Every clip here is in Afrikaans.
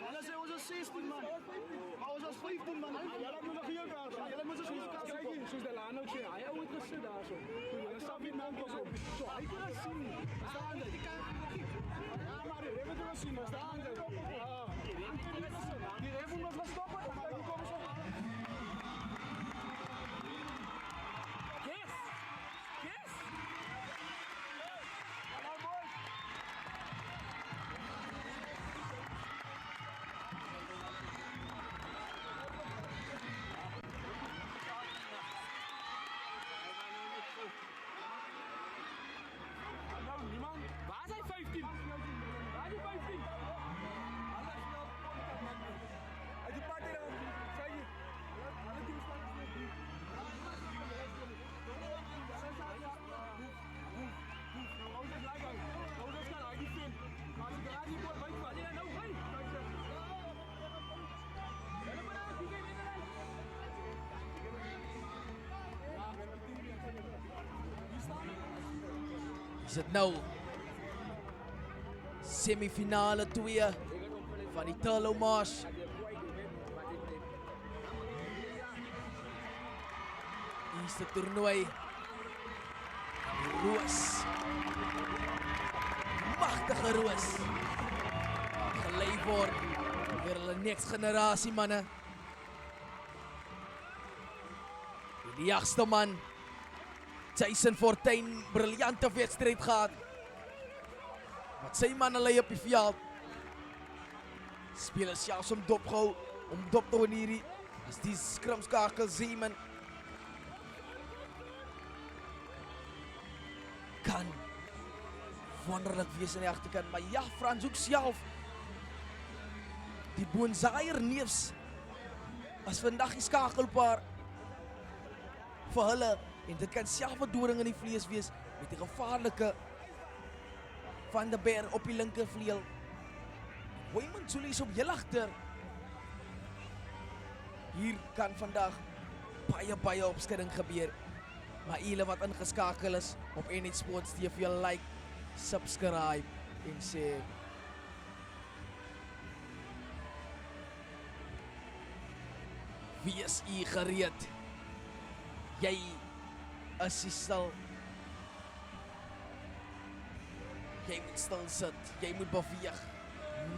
Alles is ons 16 man. Maar ons is 15 man. Julle moet nog hier gaan. Julle moet ons kyk hier, soos die laan ook sê. Hy het ooit gesit daar so. Hulle stap nie man kom op. So hy kan dit sien. Staan jy? Ja, maar jy moet dit sien, staan jy? Ja. Die ref moet nog stop. Kyk kom so. Yes. Yes. Hallo boy. Waar is hij 15? Waar is hij 15? Hij doet maar tegen hem. Zeg je. Alle teams staan er niet. Roos is gelijk uit. Roos is gelijk. Hij die vindt. Maar als je eruit niet wordt, weet je wat. Ja, nou, hey. Is dit nou semifinale 2 van die Tullomars. Eerste toernooi. Roos. Magtige Roos. Gelei word deur hulle next generasie manne. Die jagste man Jason Fortuin, briljante wedstrijd gehad. Wat sy manne lei op die veld. Spelers selfs om dop gehou, om dop te hou hierdie. As die skrimskakel Zeeman kan wonderlik wees aan die agterkant, maar ja, Frans ook self. Die Boonzaier neefs as vandag die skakelpaar vir hulle. En dit kan self 'n doring in die vlees wees met die gevaarlike Van der Berg op die linkervleuel. Wayman Zulu is op heel agter. Hier kan vandag baie opskudding gebeur. Maar julle wat ingeskakel is op NH Sports TV, like, subscribe en sê wie is u gereed? Jy is stil. Jy moet stil sit. Jy moet beweeg.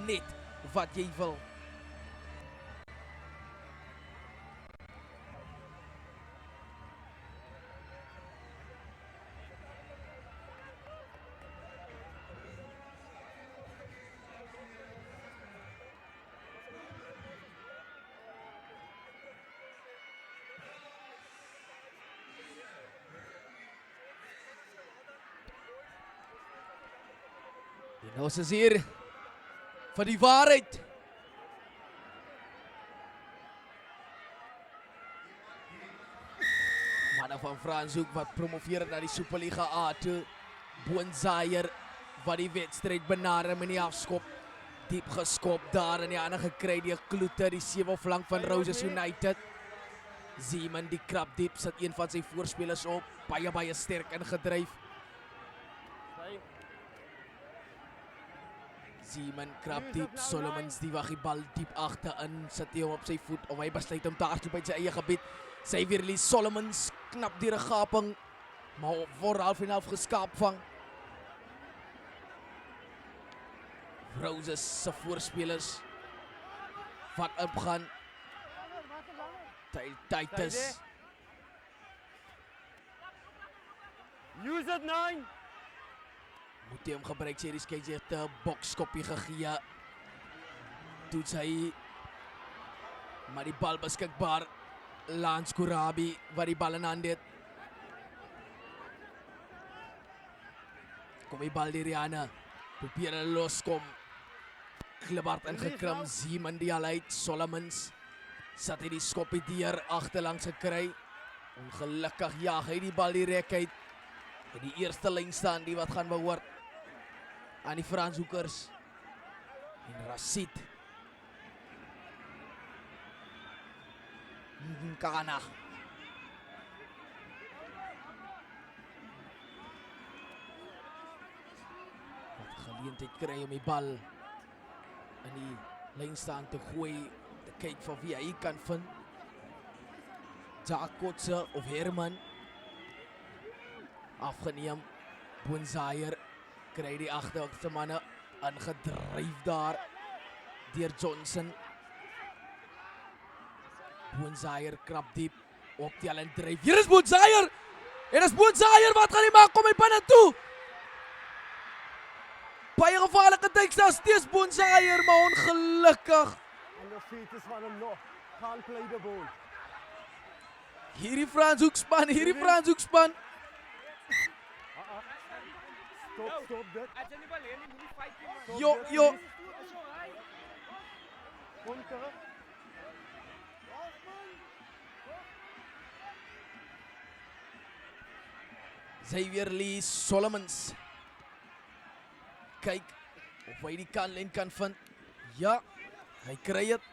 Net wat jy wil. En ons is hier vir die waarheid. Manne van Franshoek wat promoveer na die Superliga A2. Boonzaier wat die wedstrijd benader met die afskop. Diep geskop daar in die ander gekry die Kloete, die 7 flank van Roses United. Zeeman die krap diep, sit een van sy voorspelers op. Baie sterk ingedryf. Zeeman krap diep, Solomons die wag die bal diep agterin, sit hy hom op sy voet of hy besluit om te hardloop uit sy eie gebied. Sy weer Lee Solomons knap deur 'n gaping, maar word half en half geskaap vang. Roses se voorspelers wat opgaan. Titus. Use it 9. Moet hy hom gebruik, sê die skeieregter, bokskoppie gegee. Toets hy, maar die bal beskikbaar. Lance Kurabi wat die bal in hand het. Kom die bal die Rihanna. Probeer hulle loskom. Glibard ingekrim, Zeeman die al uit. Solomons sat hy die skoppie deur agterlangs gekry. Ongelukkig jaag hy die bal die rek uit. En die eerste lyn staan die wat gaan behoort aan die Franshoekers. En Rashid Nkana. Wat geleentheid kry om die bal in die lyn staan te gooi, te kyk van wie hy kan vind. Jakotse of Herman. Afgeneem. Boonzaier kry die agterste manne aangedryf daar deur Johnson. Boonzaier krap diep op die en dryf. Hier is Boonzaier! En is Boonzaier, wat gaan hy maak? Kom hy binne toe! Baie gevaarlike teks daar steeds Boonzaier, maar ongelukkig. And the feet is van hom nog. Can't play the ball. Hierdie Frans Hoekspan. Stop dit. Jo. Kom terug. Xavier Lee Solomons. Kyk of hy die kantlyn kan vind. Ja, hy kry dit.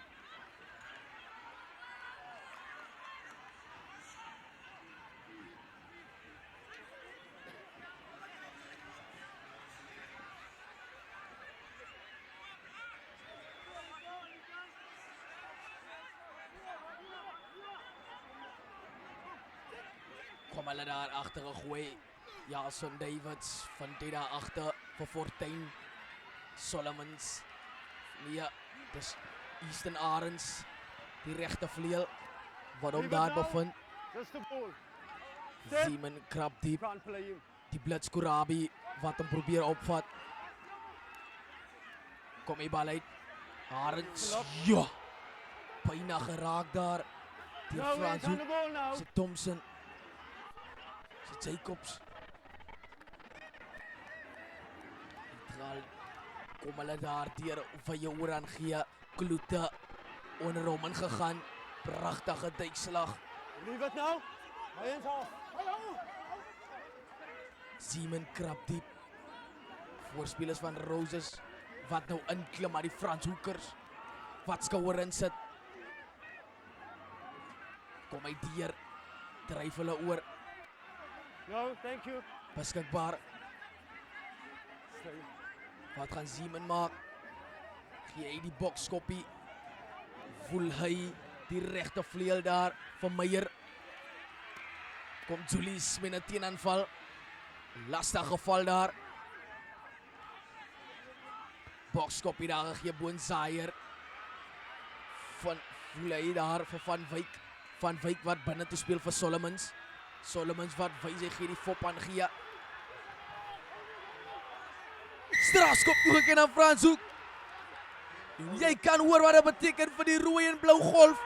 Kom hulle daar agter gegooi. Jason Davids van dit daar agter vir Fortuin. Solomons. Nee, dis Easton Arends, die regte vleuel wat hom daar bevind. Just the ball. Zeeman krap diep. Can't play him. Die blits Korabi wat hom probeer opvat. Kom die bal uit. Arends. Ja. Byna geraak daar. Die No, it's Frans on the ball now. se Thompson. Se Jacobs. Kom hulle daar deur van jou oor aan gee. Kloete onder hom ingegaan. Pragtige duikslag. Leave it now. Hands off. Zeeman krap diep. Voorspelers van Roses wat nou inklim maar die Franshoekers wat skouer insit. Kom hy deur. Dryf hulle oor. No, thank you. Beskikbaar. Stay. Wat gaan Zeeman maak? Gee hy die bokskoppie. Voel hy die regte vleuel daar van Meyer. Kom Julius met 'n teenaanval. Lastig geval daar. Bokskoppie daar gegee Boonzaier. Van voel hy daar vir Van Wyk. Van Wyk wat binne toe speel vir Solomons. Solomons wat wys hy gee die fop aan gee. Strafskop toegeken aan Frans Hoek. En jy kan hoor wat dit beteken vir die rooi en blou golf.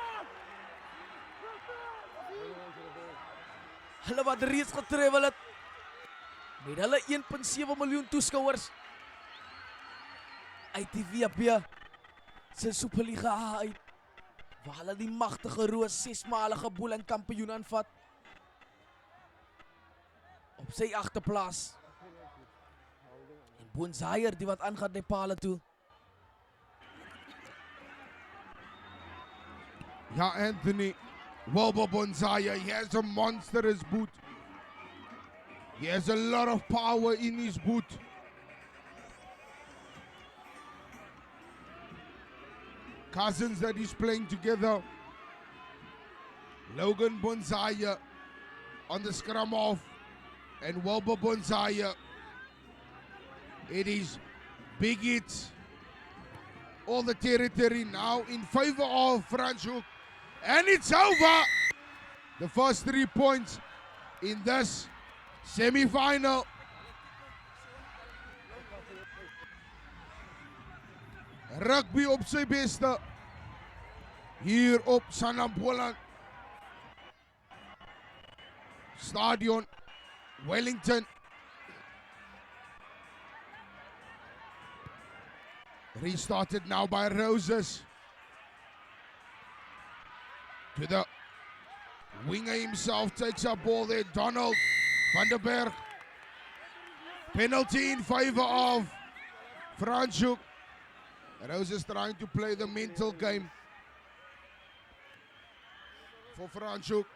Hulle wat reeds getravel het. Met hulle 1.7 miljoen toeskouers. Uit die WP se Superliga uit. Waar hulle die magtige Roos 6-malige Boelan kampioen aanvat. Op sy agterplaas. En Boonzaier die wat aangaan die pale toe. Ja, Anthony. Wilber Boonzaier, he has a monstrous boot. He has a lot of power in his boot. Cousins that he's playing together. Logan Boonzaier on the scrum off. And Wilber Boonzaier. It is big hits. All the territory now in favor of Frans Hoek. And it's over. The first 3 points in this semi-final. Rugby op sy beste. Hier op Sanlampoland Stadion, Wellington. Restarted now by Roses. To the winger himself, takes up ball there, Donald van der Berg. Penalty in favor of Frans Hoek. Roses trying to play the mental game for Frans Hoek.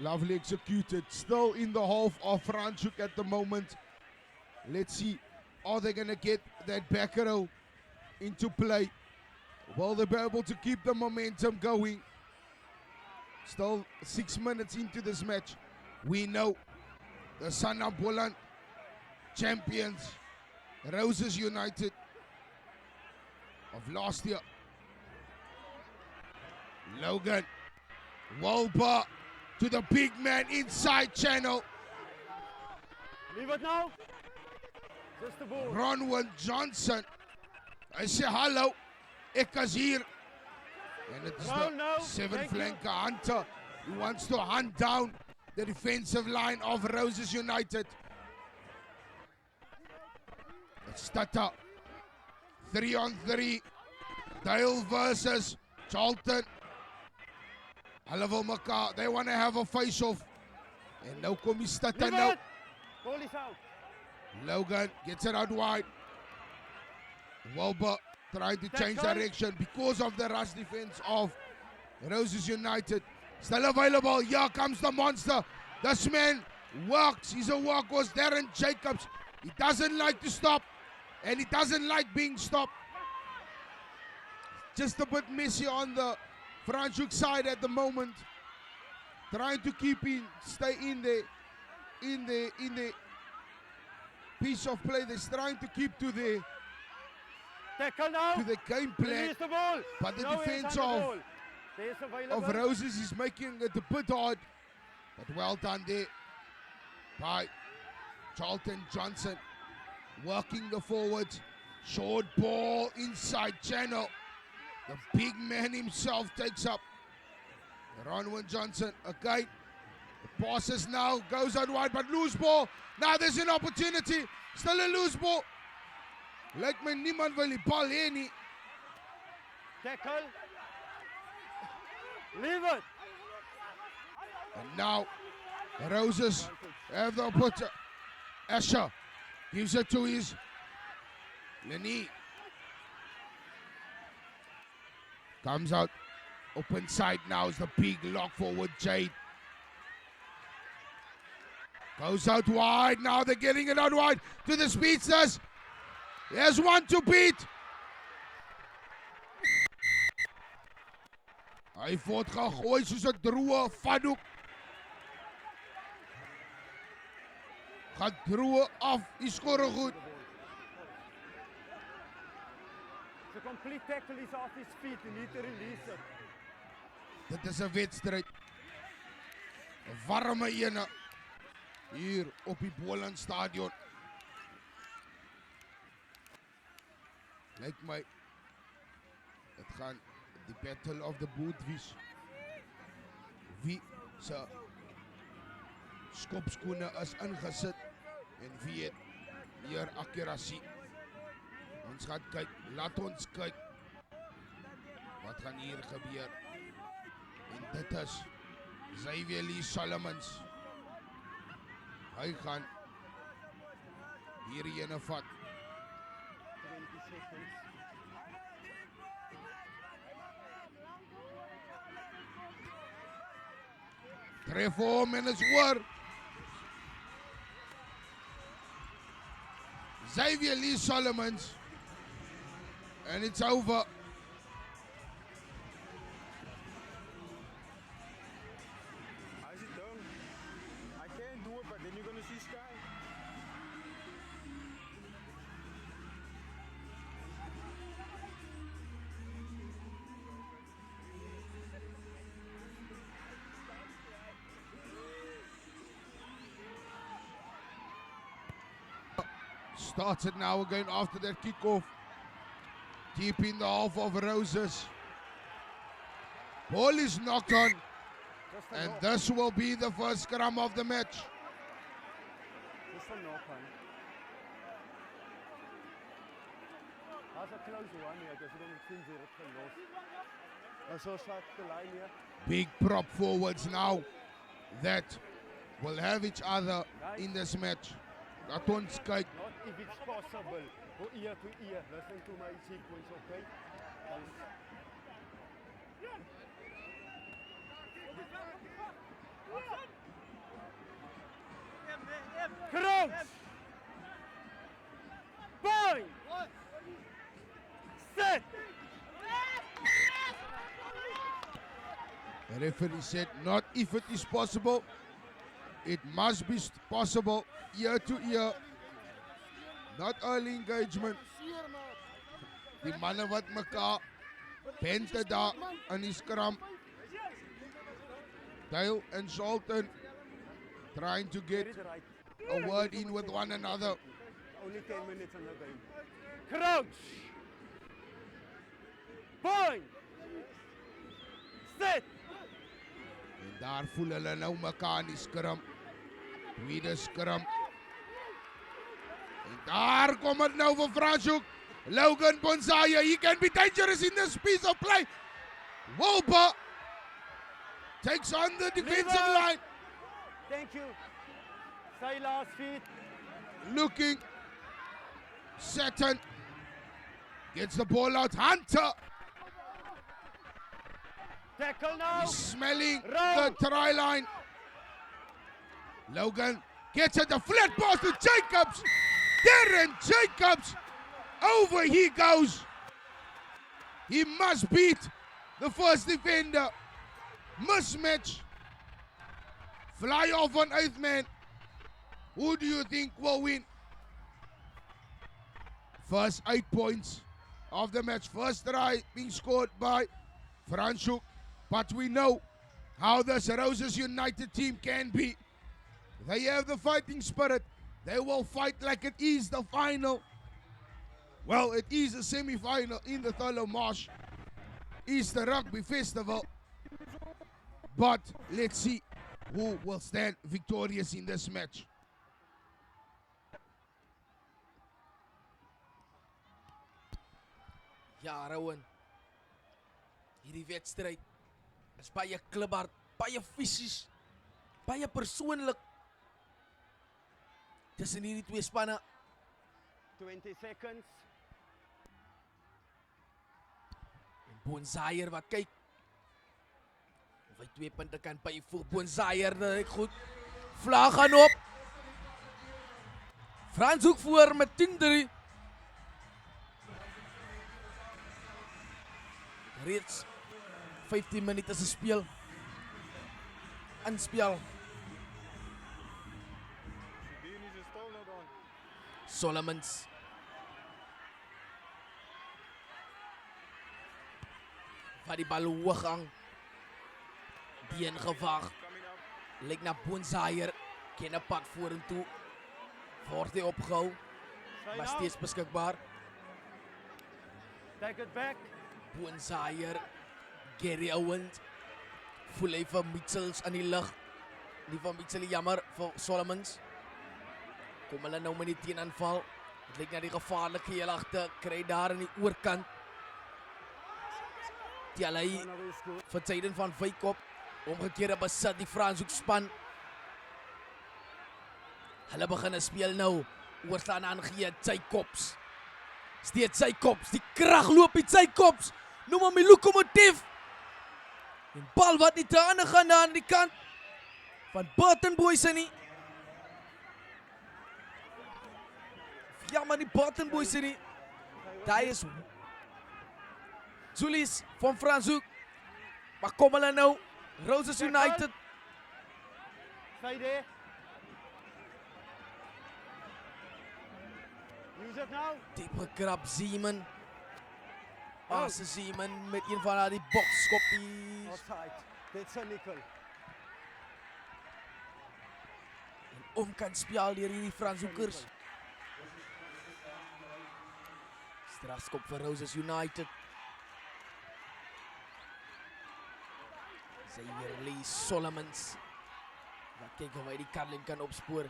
Lovely executed. Still in the half of Franschhoek at the moment. Let's see. Are they going to get that back row into play? Will they be able to keep the momentum going? Still 6 minutes into this match. We know the Sannapolan champions, Roses United of last year. Logan Wilbur to the big man inside channel. Leave it now. Just the ball. Ronwen Johnson. I say hello. Ek is hier. And it's the seven flanker Hunter who wants to hunt down the defensive line of Roses United. It's Tata. 3-on-3. Dale versus Charlton. They want to have a face-off. And now comes Tata now. Ball is out. Logan gets it out wide. Wilbur trying to change direction because of the rush defense of Roses United. Still available. Here comes the monster. This man works. He's a workhorse. Darren Jacobs. He doesn't like to stop. And he doesn't like being stopped. Just a bit messy on the Franschhoek side at the moment. Trying to keep in, stay in the piece of play. They're trying to keep to the game plan. But the defense of Roses is making it a bit hard. But well done there by Charlton Johnson. Working the forwards. Short ball inside channel. The big man himself takes up. Ronwen Johnson again. The passes now, goes out wide, but loose ball. Now there's an opportunity. Still a loose ball. Like my niemand wil die bal hê nie. Tackle. Leave it. And now Roses have the opportunity. Asher gives it to his Lenny. Comes out. Open side now is the big lock forward, Jade. Goes out wide. Now they're getting it out wide to the speedsters. There's one to beat. Hy word gegooi soos 'n droë fatdoek. Gaat droë af. Hy skorre goed. The complete tackle is off his feet. You need to release it. Dit is 'n wedstryd. 'n Warme ene hier op die Boland Stadion. Lyk my dit gaan die battle of the bootwies. Wie se skopskoene is ingesit en wie het meer akkurasie. Ons gaan kyk, laat ons kyk wat gaan hier gebeur. En dit is Xavier Lee Solomons. Hy gaan hier ene vat. 20 seconds. Tref hom en is oor. Xavier Lee Solomons. And it's over. How's it done? I can't do it, but then you're gonna see Sky. Starts it now again after that kickoff. Deep in the half of Roses. Ball is knocked on. And this will be the first scrum of the match. Just a knock on. As a close one here, because we don't think they're lost. And so shot the line here. Big prop forwards now that will have each other in this match. Laat ons kyk. Not if it's possible. Go ear to ear. Listen to my sequence, okay? Coach! Point! Set! The referee said, not if it is possible, it must be possible ear to ear. Not early engagement. Die manne wat mekaar bente daar in die skram. Dale and Sultan trying to get a word in with one another. Only 10 minutes on the game. Crouch! Point! Set! En daar voel hulle nou mekaar in die skram. Tweede skram. En daar kom het nou vir Franschhoek. Logan Bonzaya, he can be dangerous in this piece of play. Wolper takes on the defensive line. Thank you. Say last feet. Looking. Sutton gets the ball out. Hunter. Tackle now. He's smelling Round. the try line. Logan gets at the flat pass to Jacobs. Darren Jacobs. Over he goes. He must beat the first defender. Mismatch. Fly off on 8th man. Who do you think will win? First 8 points of the match. First try being scored by Franschhoek. But we know how this Roses United team can be. They have the fighting spirit. They will fight like it is the final. Well, it is a semi-final in the Thurlow Marsh Easter Rugby Festival. But let's see who will stand victorious in this match. Ja, Rowan. Hierdie wedstryd is baie kliphard, baie fisies, baie persoonlik. Tussen hierdie twee spanne. 20 seconds. En Bonzaier wat kyk. Of hy 2 punte kan byvoeg. Bonzaier, dit is goed. Vlag gaan op. Franschhoek voor met 10-3. Reeds 15 minute se speel. Inspel. Solomons. Wat die bal hoog hang. Die in gevaar. Lyk na Bonzaier. Ken 'n pak vorentoe. Word hy opgehou. Maar steeds beskikbaar. Take it back. Bonzaier. Gary Owens. Voel hy vir Mitchells aan die lug. Nie van Mitchell jammer vir Solomons. Kom hulle nou met die teenaanval. Het lyk na die gevaarlike heel agter. Kry daar aan die oorkant. Tel hy vir Tyden van Wykop. Omgekeerde besit die Franschhoek span. Hulle begin speel nou. Oorslaan aangee Jacobs. Steeds Jacobs. Die krag loop die Jacobs. Noem hom die lokomotief. En bal wat nie te ander gaan aan die kant van Burton Boys nie. Ja, maar die Burton Boys nie. Daar is Julius van Franschhoek. Maar kom hulle nou. Roses United. Stay there. Use it now. Diep gekrap Zeeman. Asse Zeeman met een van die bokskoppies. Offside. That's a nickel. En omkant speel deur hierdie Franschhoekers. Strafskop vir Roses United. Xavier Lee Solomons. Wat kyk of hy die Carlin kan opspoor.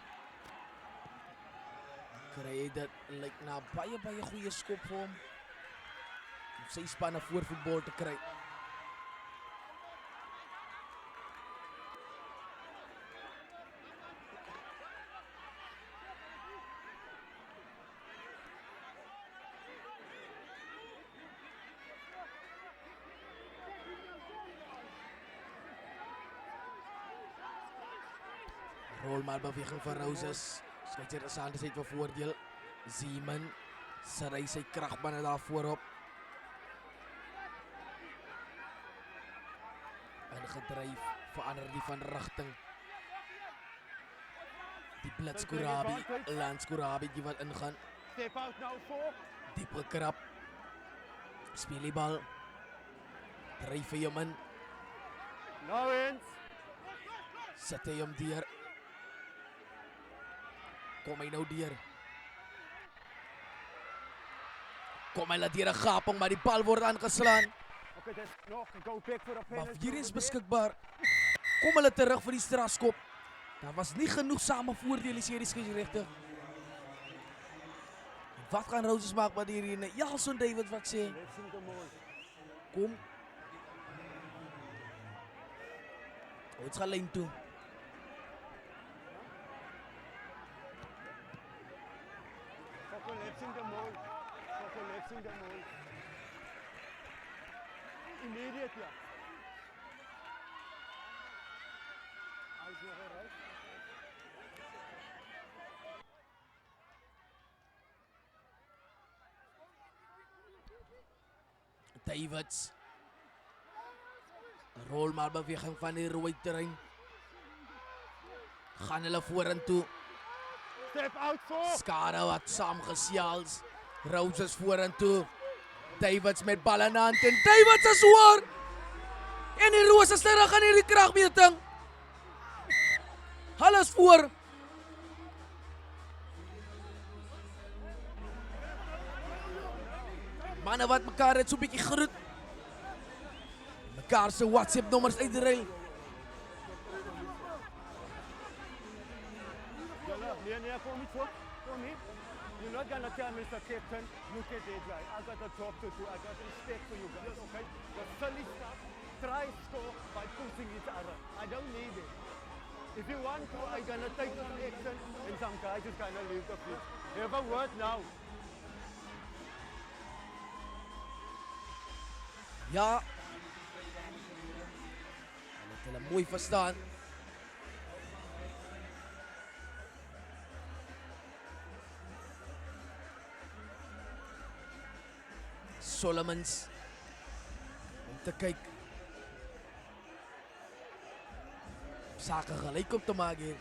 Kry hy dit, lyk na baie goeie skop vir hom. Om sy spanne voor voetbal te kry. Rolmalbeweging van Roses. Skeiersrechter se hande uit vir voordeel. Zeeman sit hy sy kragbande daar voorop. Ingedryf, verander die van rigting. Die blitz Kurabi, Lance Kurabi die wat ingaan. Step out now, 4. Diepe krap. Speel die bal. Dryf hy hom in. Nou eens. Sit hy hom deur. Kom hy nou deur. Kom hy laat deur 'n gaping, maar die bal word aangeslaan. Okay, there's nog go back for a Maar penalty. weer eens beskikbaar. Kom hulle terug vir die strafskop. Daar was nie genoegsame voordeel die serie skeieregter. Wat gaan Roses maak met hierdie? Jalson David wat sê, Let's see the more. kom. Ons gaan lyn toe. Soccer collapsing the mole. Soccer collapsing the mole. Immediate, yeah. Eyes nog right. Davids. Rol maar beweging van die rooi terrein. Gaan hulle vorentoe. Step out, 4. Skade wat saamgesjaals. Roses vorentoe. Davids met bal in hand en Davids is hoor. En die Roses terug in hierdie kragmeting. Hulle is voor. Manne wat mekaar het so 'n bietjie groet. Mekaar se WhatsApp nommers uitruil. Nee, kom niet voor. Kom niet. You're not gonna tell Mr. Captain, look at that guy. I got to talk to you. I got respect for you guys, okay? The silly stuff, try score by pushing each other. I don't need it. If you want to, I'm gonna take some action and some guys is gonna leave the pitch. Have a word now. Ja. Hulle het hulle mooi verstaan. Solomons om te kyk. Sake gelyk op te maak hier.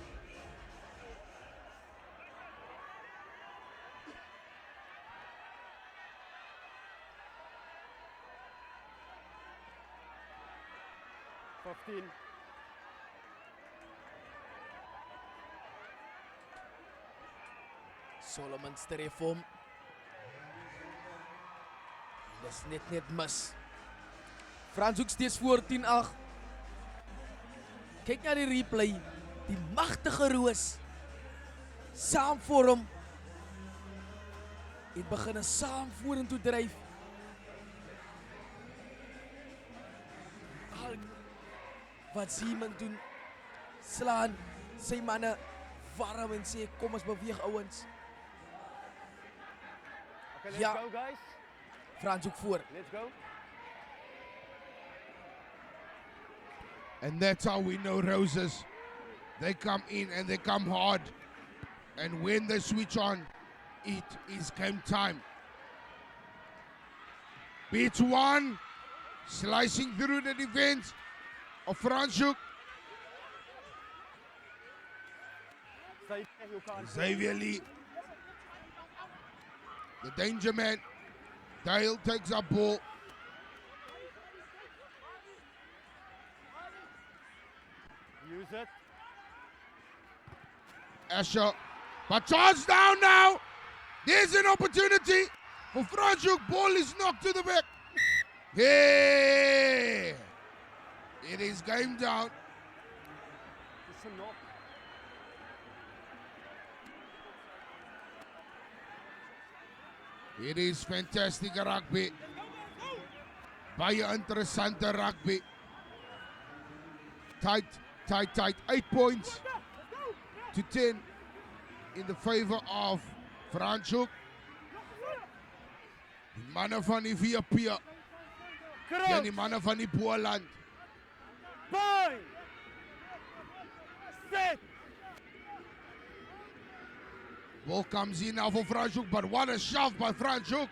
Solomons tref hom. Dis net mis. Frans Hoek steeds voor 10-8. Kyk na die replay. Die magtige Roos. Saam vorm. Het begin saam vorentoe dryf. Al wat Zeeman doen. Slaan sy manne warm en sê kom ons beweeg ouens. Okay, let's Ja. go, guys. Frans Hoek voor. Let's go. And that's how we know Roses. They come in and they come hard. And when they switch on, it is game time. Beats one, slicing through the defense of Franschhoek. Stay there, you can't. Xavier Lee, the danger man. Dale takes up ball. Use it. Asher, but charge down now. There's an opportunity for Franschhoek. Ball is knocked to the back. Hey! It is game down. It's a knock. It is fantastic rugby. Baie interessante rugby. Tight. 8 points to 10 in the favor of Franschhoek. Die manne van die VP en die manne van die Boland. Point. Set. Ball comes in now for Franschhoek, but what a shove by Franschhoek.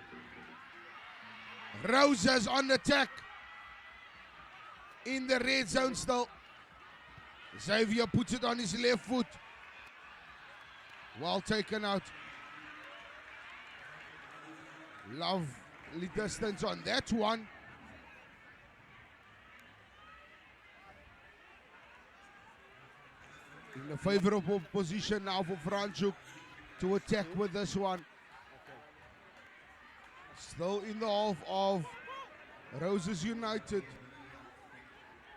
Roses on attack. In the red zone still. Xavier puts it on his left foot. Well taken out. Lovely distance on that one. In a favorable position now for Franschhoek to attack with this one. Still in the half of Roses United.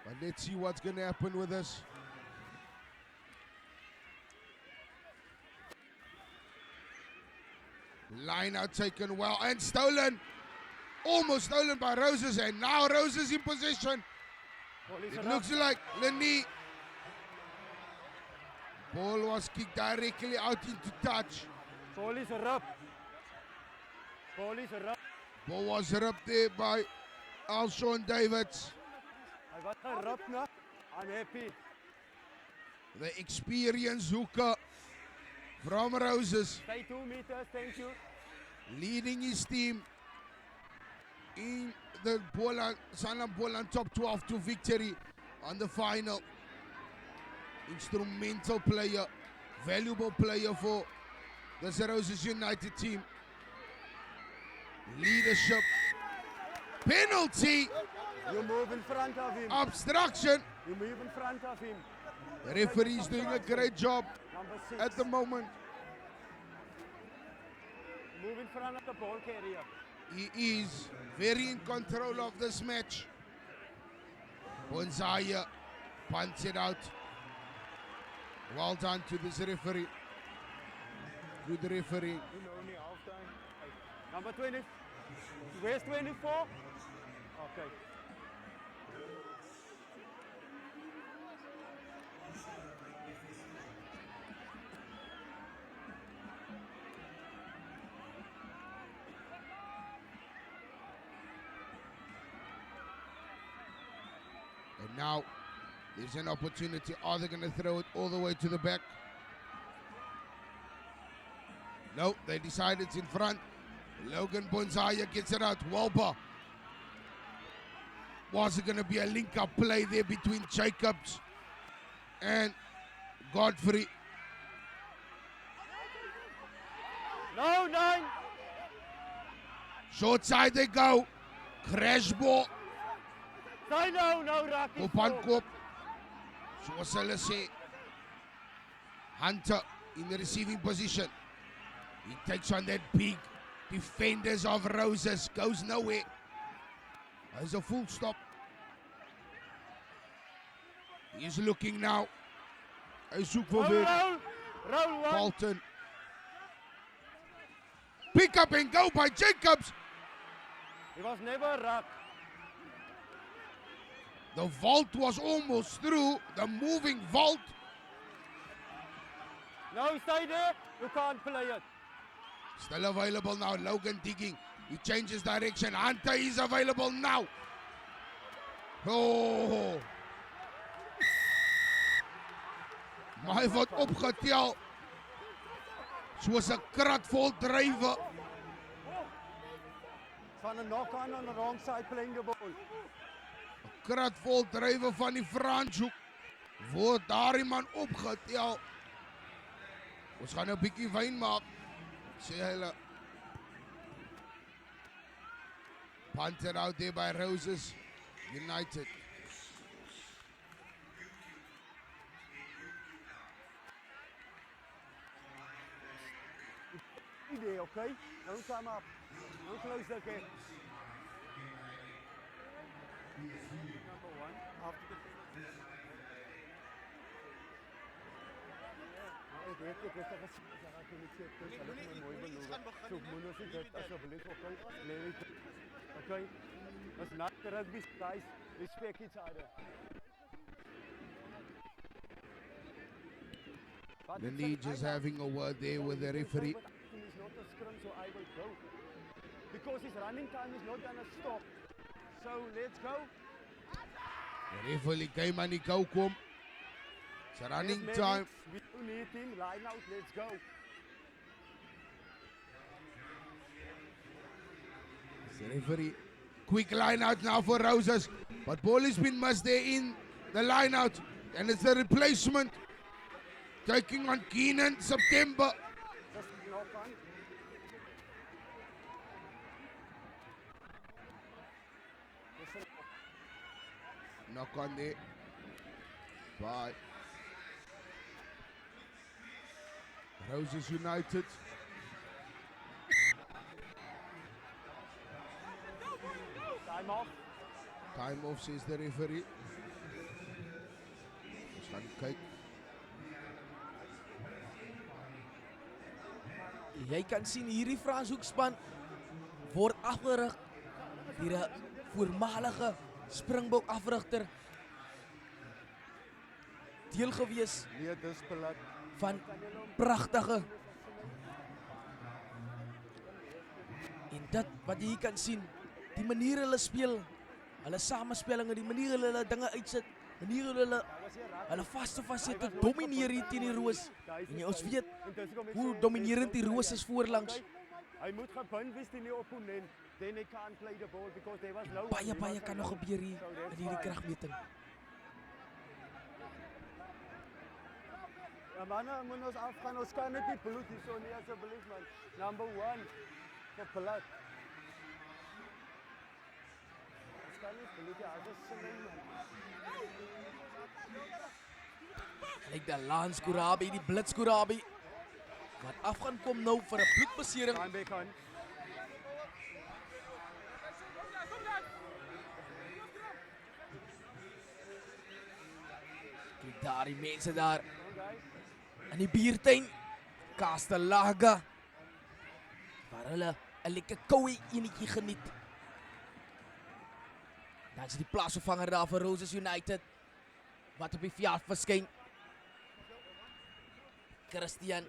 But let's see what's going to happen with this. Line out taken well and stolen. Almost stolen by Roses, and now Roses in possession. It looks like Lenny. Ball was kicked directly out into touch. Ball is erop. Ball is erop. Ball was ripped there by Alshon Davids. Hy was gerop nou. I'm happy. The experienced hooker from Roses, Stay 2 meters, thank you. leading his team in the Sanlam Boland Top 12 to victory on the final. Instrumental player, valuable player for the Roses United team. Leadership, penalty, You move in front of him. obstruction. You move in front of him. The referee is doing a great job Number 6. at the moment. Move in front of the ball carrier. He is very in control of this match. Bonzaya punts it out. Well done to this referee. Good referee. You know, only half time. Number 20. Where's 24? Okay. And now there's an opportunity. Are they going to throw it all the way to the back? No, they decide it's in front. Logan Bonzaya gets it out. Walber. Was it going to be a link-up play there between Jacobs and Godfrey? No, 9. Short side they go. Crash ball. Say no, Rocky. Op aan kop. Soos hulle sê. Hunter in the receiving position. He takes on that big defenders of Roses. Goes nowhere. There's a full stop. He's looking now. Hy soek vir weer. Roll 1. Bolton. Pick up and go by Jacobs. He was never a rock. The vault was almost through. The moving vault. No, stay there. You can't play it. Still available now. Logan digging. He changes direction. Hunter is available now. Oh. Maar hy word opgetel. Soos 'n krat vol drywe. Van a knock on the wrong side playing the ball. Krat vol drywe van die Franschhoek. Word daardie man opgetel. Ons gaan 'n bietjie wyn maak. Sê hulle. Punted out there by Roses United. Idee, okay? Don't come up. Don't close the gate. Number 1. After the ek weet ek het gesê dat ek nie sê dat hulle my mooi beloof. So moet ons dit asseblief okay? Leer dit. Okay? Ons not rugby guys. Respect each other. The lead just having a word there with the referee. It's not a scrum, so I will go. Because his running time is not gonna stop. So let's go. The referee came and he go kom. It's a running time. We don't need him. Line out. Let's go. The referee, quick line out now for Roses. But ball has been missed there in the line out. And it's the replacement. Taking on Keenan September. Knock on there. By Roses United. Time off. Time off, says the referee. Ons gaan kyk. Jy kan sien hierdie Franshoekspan word afgerig deur 'n voormalige Springbok afrigter. Deel gewees Nee, dis belat. van pragtige. En dit wat jy hier kan sien, die manier hulle speel, hulle samespellinge, die manier hulle dinge uitsit, manier hulle vaste fasette domineer hier teen die Roos. En ons weet hoe dominerend die Roos is voorlangs. Hy moet gebind wees teen die opponent. Then he can't play the ball because there was no Baie kan nog gebeur hier in hierdie kragmeting. Ja manne, moet ons afgaan. Ons kan net nie bloed hierso nie asseblief man. Number 1 vir bloed. Ons kan nie bloed hier asseblief man. Lyk die Lance Kurabi, die Blitz Kurabi, wat af gaan kom nou vir 'n bloedbesering. Time back on. Kyk daar die mense daar in die buurtuin, Castellaga, waar hulle 'n lekker koue enetjie geniet. Dan is die plaasvervanger daar vir Roses United, wat op die veld verskyn. Christian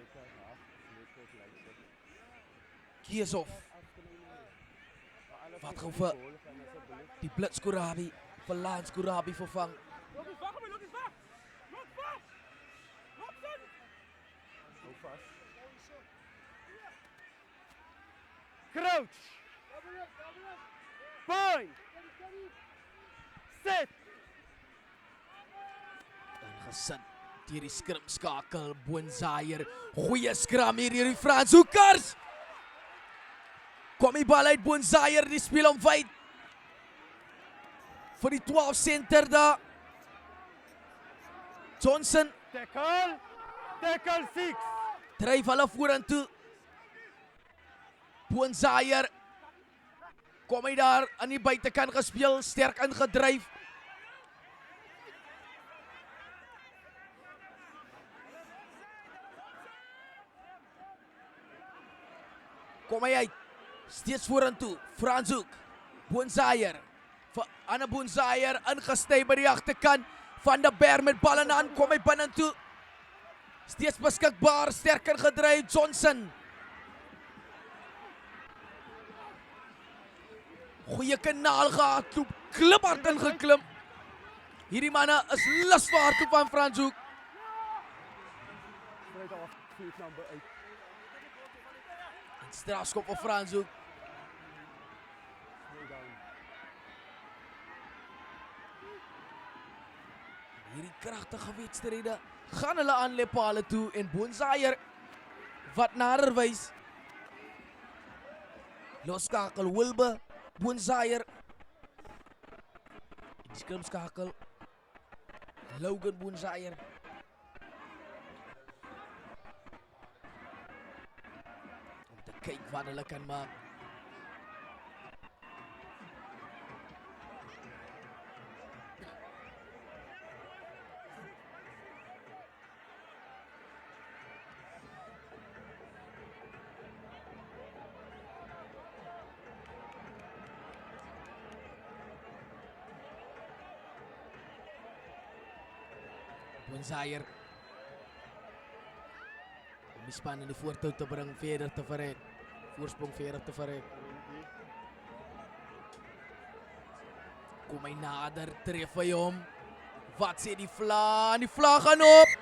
Kieshoff, wat gou vir die Blitz Kurabi, vir Lance Kurabi vervang. Crouch. Point. Sit. Ingesit deur die skrimskakel Boonzaier. Goeie skram hier deur die Franshoekers. Kom die bal uit Boonzaier, die speel hom wyd. Vir die 12 senter daar. Johnson Tackle. Tackle 6. dryf hulle vorentoe. Boonzaier kom hy daar aan die buitekant gespeel, sterk ingedryf. Kom hy uit, steeds vorentoe, Franshoek, Boonzaier, vir Anne Boonzaier, ingestay by die agterkant, Van der Berg met bal in die hand, kom hy binnentoe, steeds beskikbaar, sterk ingedryf, Johnson. Goeie kanaal gehad, kliphard ingeklim. Hierdie manne is lus vir hardloop van Franshoek. Straight off, field number 8. En strafskop vir Franshoek. Hierdie kragtige wedstryde gaan hulle aan Lepale toe en Boonzaier wat nader wys. Loskakel Wilbe, Boonzaier. Die skrimskakel Logan Boonzaier. Om te kyk wat hulle kan maak. Boonzaier om die span in die voortou te bring, verder te verrek. Voorsprong verder te verrek. Kom hy nader, tref hy hom. Wat sê die vlag? Die vlag gaan op.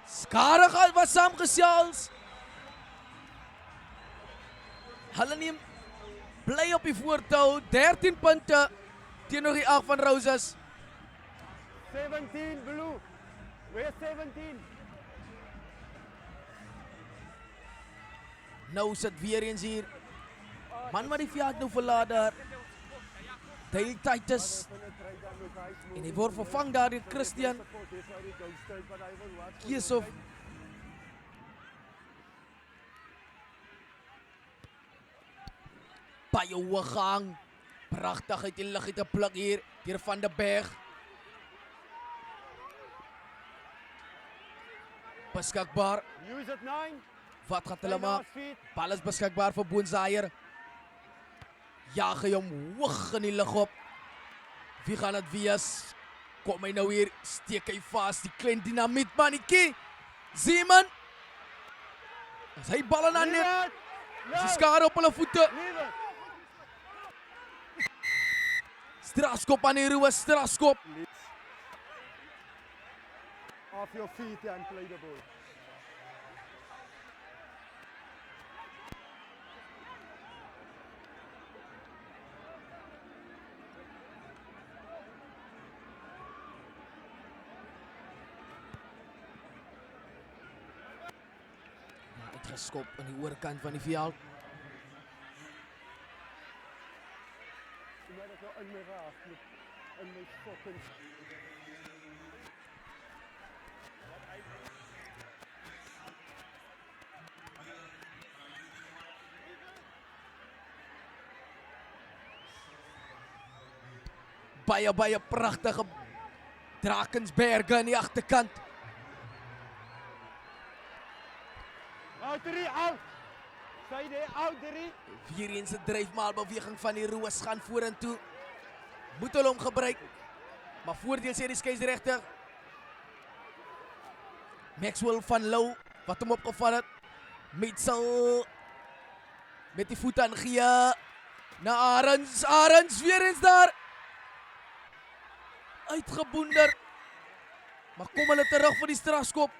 Skarig was saamgesels. Hulle neem bly op die voortou. 13 punte teenoor die 8 van Roses. 17 blue. Where's 17? Nou sit weer eens hier. Man wat die veld nou verlaat daar. Dale Titus. En hy word vervang daar deur Christian Kieshoff. Baie hoog gehang. Pragtig uit die lug uit 'n pluk hier deur Van der Berg. Beskikbaar. Use it 9. Wat gaan hulle maak? Bal is beskikbaar vir Boonzaier. Jaag hy hom hoog in die lug op. Wie gaan dit wees? Kom hy nou hier, steek hy vas, die klein dinamiet mannetjie. Zeeman. As hy bal aan net. Sy skare op hulle voete. Strafskop aan die Roos, strafskop. Off your feet and play the ball. Uitgeskop aan die oorkant van die veld. In my raaf, in my fucking... Baie pragtige Drakensberge aan die agterkant. Out 3, out! Say there, out 3. Weer eens 'n dryfmaalbeweging van die Roos gaan vorentoe. Moet hulle hom gebruik. Maar voordeel sê die skeieregter. Maxwell van Lou wat hom opgeval het. Mitchell met die voet aangee na Arends. Arends weer eens daar. Uitgeboender. Maar kom hulle terug vir die strafskop.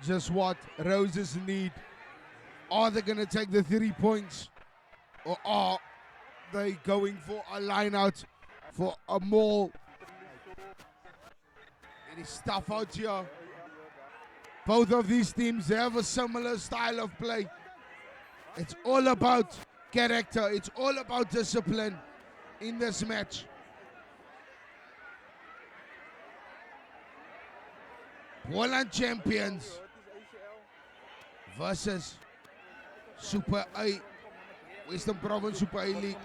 Just what Roses need. Are they going to take the 3 points? Or are they going for a line out for a maul? It is tough out here. Both of these teams have a similar style of play. It's all about character. It's all about discipline in this match. Holland champions versus Super A, Western Province Super A League.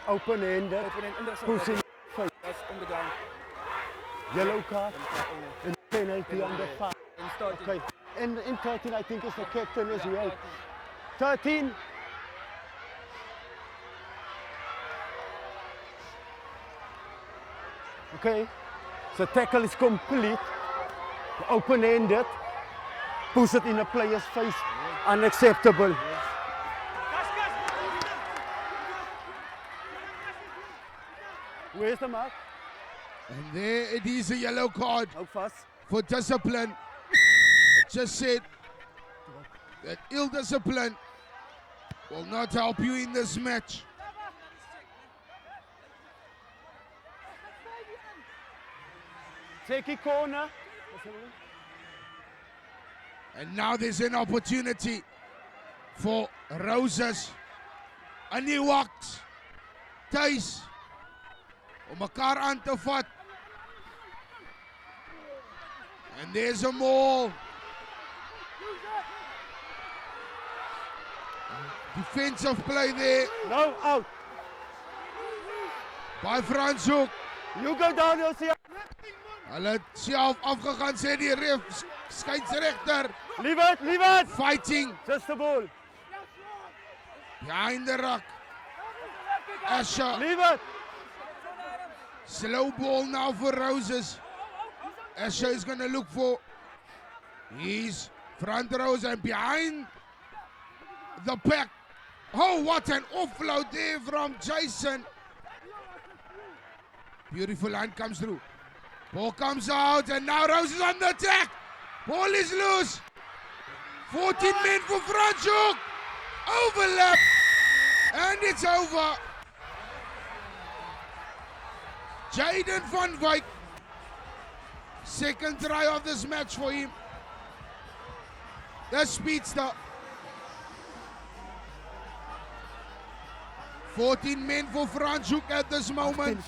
Open-handed. Pushing. Yellow card. And penalty on the far. Okay. And in 13 I think is the captain as well. 13. Okay. The tackle is complete. Open-handed. Push it in a player's face. Unacceptable. Where's the mark? And there it is, a yellow card Ook vast. for discipline. I just said that ill discipline will not help you in this match. Take corner. And now there's an opportunity for Roses. En die wakt thuis om mekaar aan te vat. And there's a maul. Defensive play there No, out. by Franshoek. You go down, you'll see. Hulle het self afgegaan, sê die ref, skeieregter. Leave it, leave it. Fighting Just the ball. behind the ruck. Asher, Leave it. slow ball now for Roses. Asher is going to look for his front rows and behind the pack. Oh, what an offload there from Jason. Beautiful line comes through. Ball comes out and now Roses on the attack. Ball is loose. 14 men for Franschhoek. Overlap. And it's over. Jaden van Wyk. Second try of this match for him. The speedster. 14 men for Franschhoek at this moment.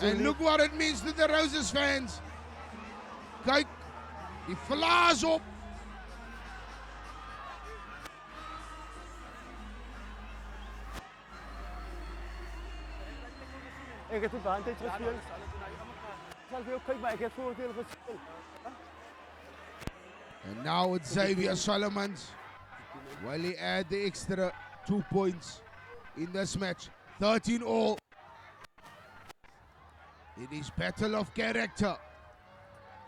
And look what it means to the Roses fans. Kyk, die vlaas op. Ik heb advantage gespeeld. Zal veel kijken, maar ik heb voordeel gespeeld. And now it's Xavier Solomons. Will he add the extra 2 points in this match? 13 all. It is battle of character.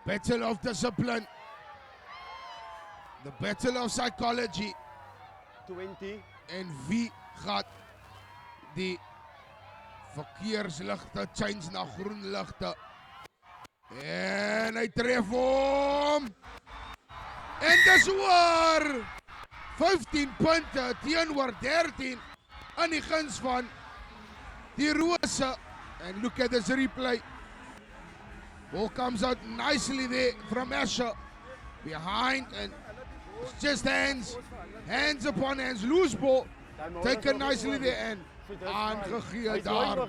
Battle of discipline. The battle of psychology. 20. En wie gaat die verkeersligte change na groen ligte? En hy tref hom. En dis oor. 15 punte teenoor 13 in die guns van die Rose. And look at this replay. Ball comes out nicely there from Asher. Behind, and it's just hands. Hands upon hands. Loose ball. Taken nicely there and aangegee daar.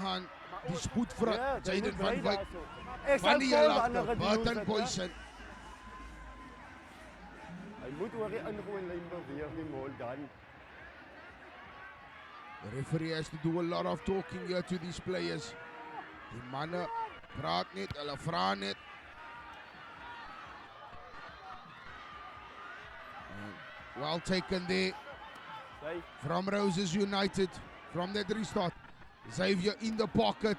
Aan die spoedvrat. Jaden van Wyk. Van die helfte. Burton Poison. Hy moet oor die ingooi lyn beweeg die mol dan. The referee has to do a lot of talking here to these players. Die manne praat net, hulle vra net. Well taken there from Roses United from that restart. Xavier in the pocket.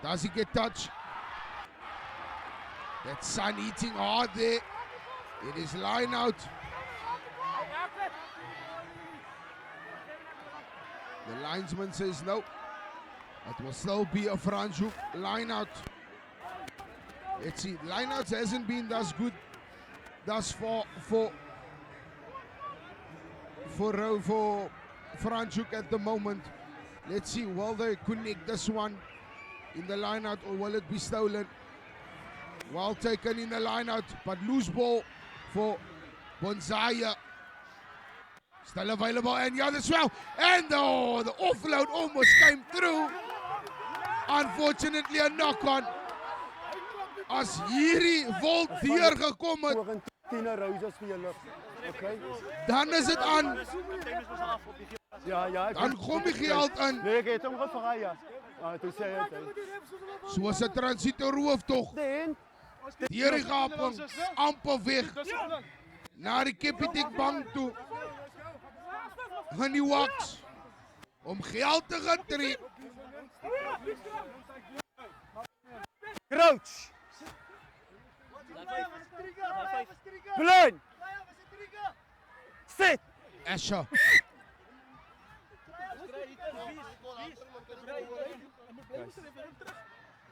Does he get touched? That sun eating hard there. It is line out. The linesman says no. It will still be a Franschhoek line out. Let's see, line out hasn't been as good thus far for Franschhoek at the moment. Let's see, will they connect this one in the line out or will it be stolen? Well taken in the line out, but loose ball for Bonzaya. Still available, and yeah, as well. And the offload almost came through. Unfortunately, a knock on. As hierdie volt hier gekom het, dan is het aan. Dan kom die geld in. Nee, ek het hom gevra ja. Toe sê hy. Soos 'n transito rooftog. Deur die gaping, amper weg. Na die Capitec Bank toe. Gaan die Wax om geld te gaan trek. Crouch. Plein. Sit. Asher.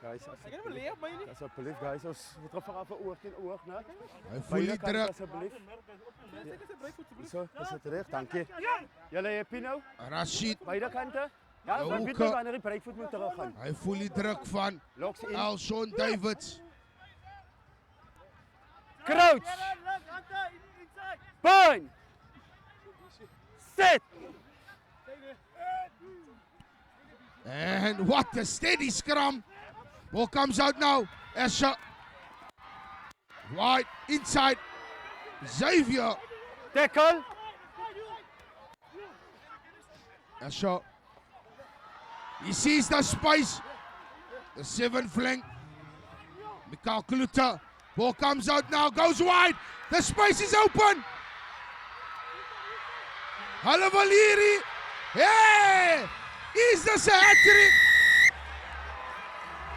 Guys, asseblief guys, ons moet gevra vir oog teen oog, né? Hy voel die druk. Asseblief. So, is dit reg? Dankie. Julle happy nou? Rashid. Beide kante? Ja, ons weet nie wanneer die breakfoot moet teruggaan. Hy voel die druk van Alshon Davids. Crouch. Burn. Sit. And what a steady scrum. Ball comes out now. Asher. Wide inside. Xavier. Tackle. Asher. He sees the space. The 7th flank. Mikael Kluter. Ball comes out now. Goes wide. The space is open. Halle Valeri. Hey! Is this a hat-trick?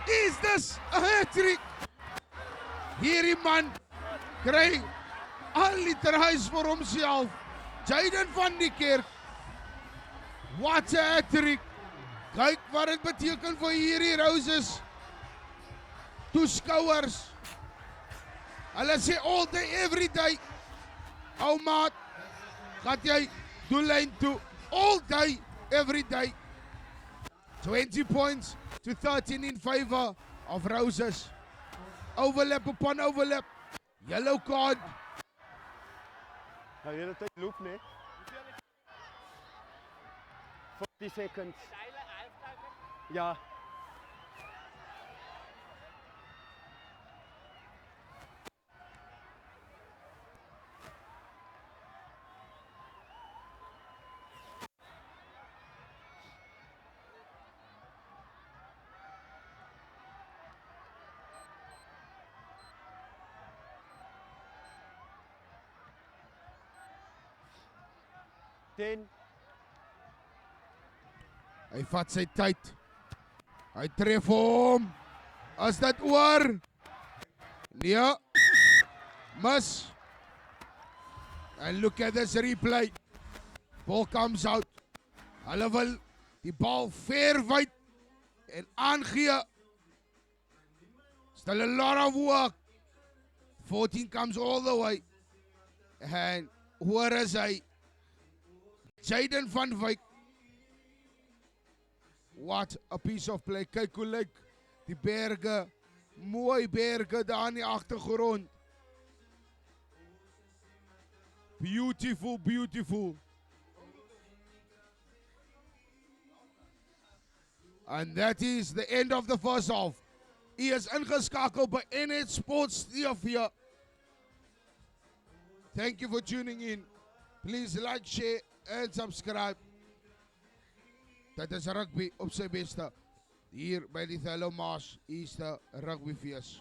Is this a hat-trick? Hierdie man kry al die tries vir homself. Jaden van die Kerk. What a hat-trick. Kyk wat dit beteken vir hierdie Roses. Toeskouers. Hulle sê all day, every day. Ou maat, gaat jy doellyn toe. All day, every day. 20 points to 13 in favor of Roses. Overlap upon overlap. Yellow card. Nou, hele tijd loop, nee. 40 seconds. Ja. Ten. Hy vat sy tyd. Hy tref hom. As dit oor? Nee. Mis. And look at this replay. Ball comes out. Hulle wil die bal ver wyd en aangee. Still a lot of work. 14 comes all the way. And where is hy? Jaden van Wyk. What a piece of play. Kyk hoe lyk die berge. Mooi berge daar in die agtergrond. Beautiful, beautiful. And that is the end of the first half. Hy is ingeskakel by NH Sports TV. Thank you for tuning in. Please like, share and subscribe. Dit is rugby op sy beste. Hier by die Thello Maas Easter Rugby Fees.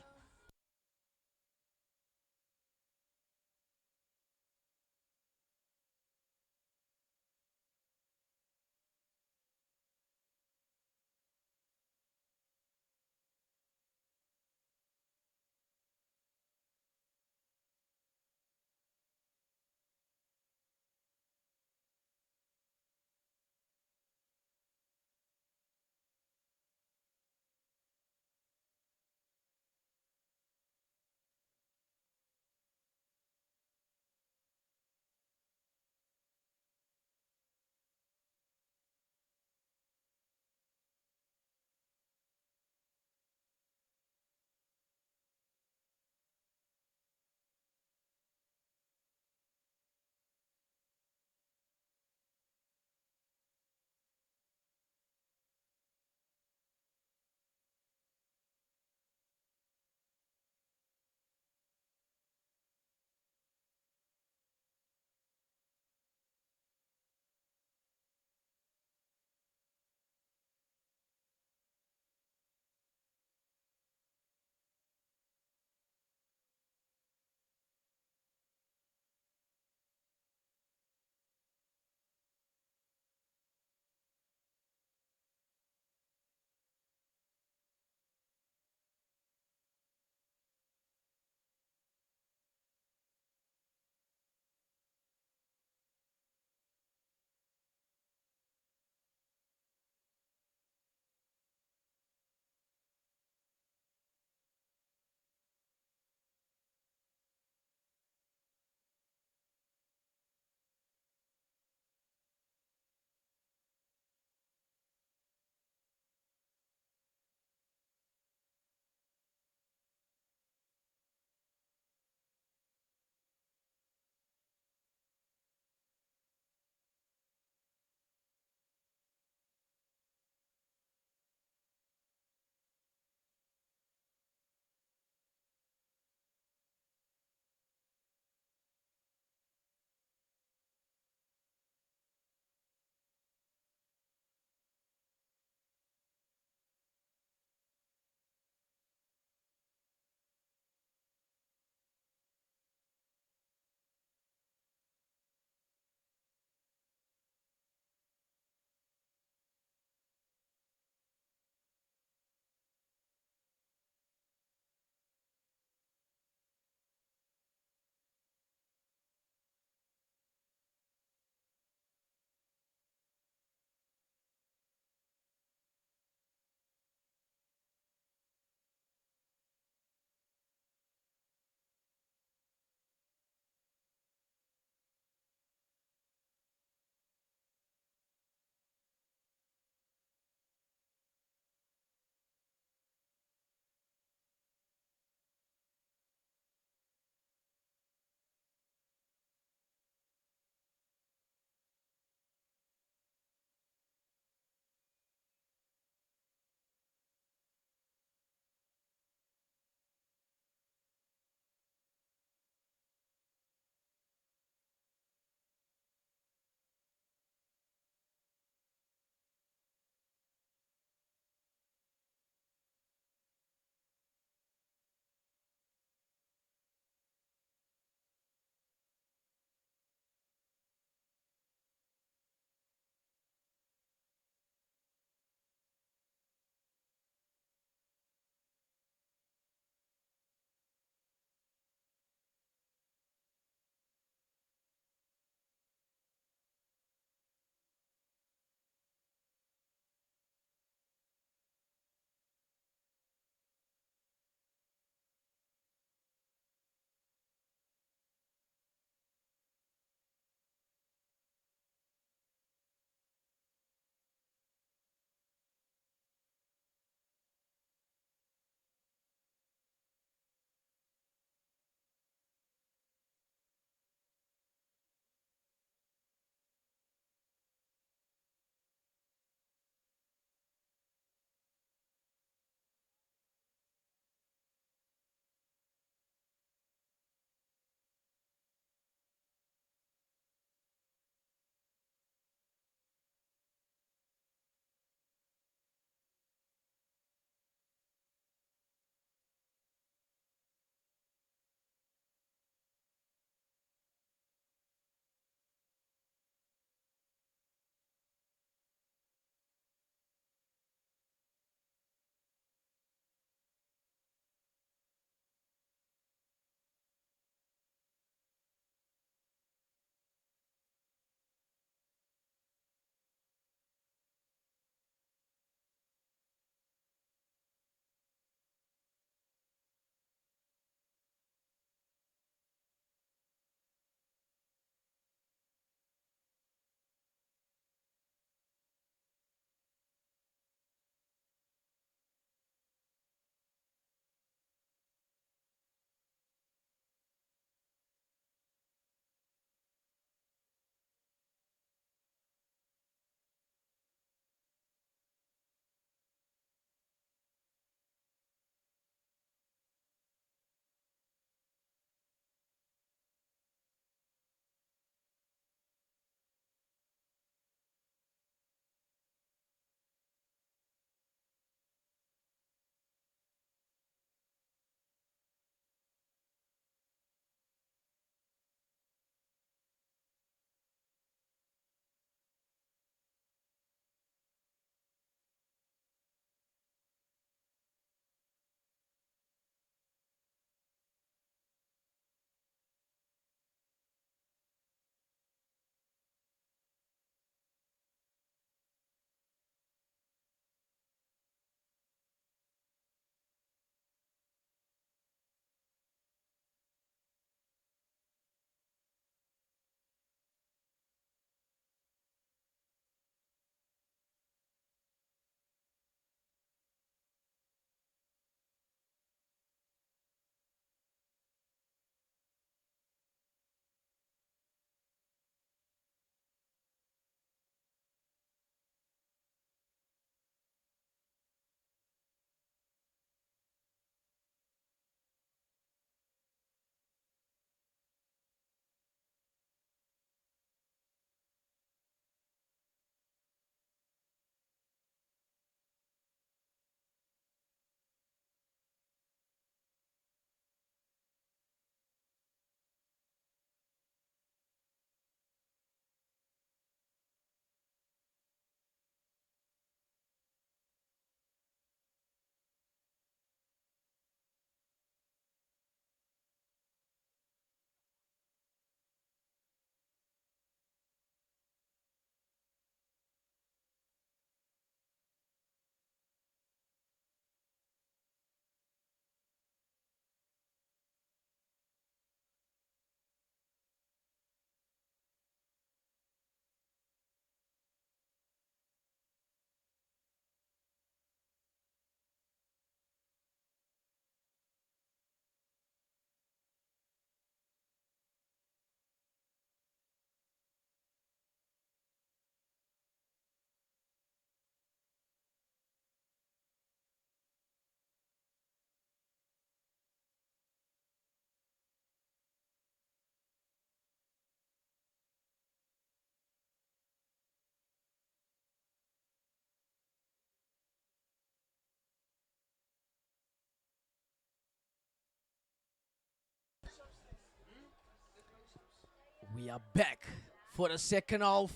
We are back for the second half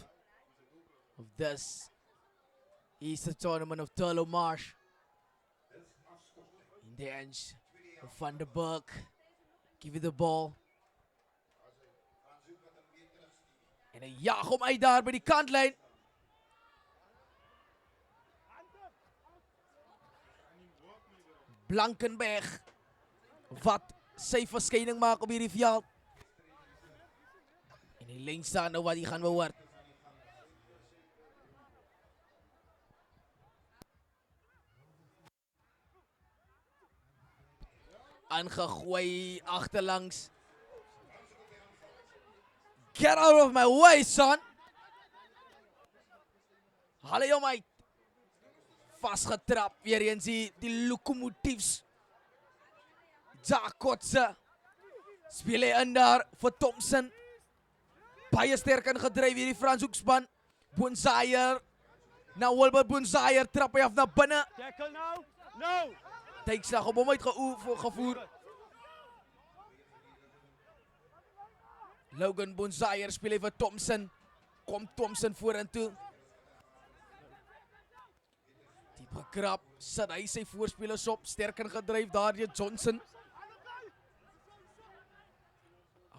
of this Easter tournament of Turlo Marsh. In the end, Van der Berg give you the ball. En een jaag om uit daar bij die kantlijn. Blankenberg. Wat sy verskyning maak op hierdie veld. En die lyn staan nou wat die gaan behoort. Aangegooi agterlangs. Get out of my way, son. Haal jou uit. Vastgetrap weer eens die locomotiefs. Jakotse. Speel hy in daar vir Thompson. Baie sterk ingedryf hierdie Franshoekspan. Bonsayer. Nou Wilbert Bonsayer trap hy af na binne. Tackle now. No. Tijkslag op hom uitgevoer. Logan Bonsayer speel hy vir Thompson. Kom Thompson vorentoe. Diep gekrap. Sit hy sy voorspelers op. Sterk ingedryf daar deur Johnson.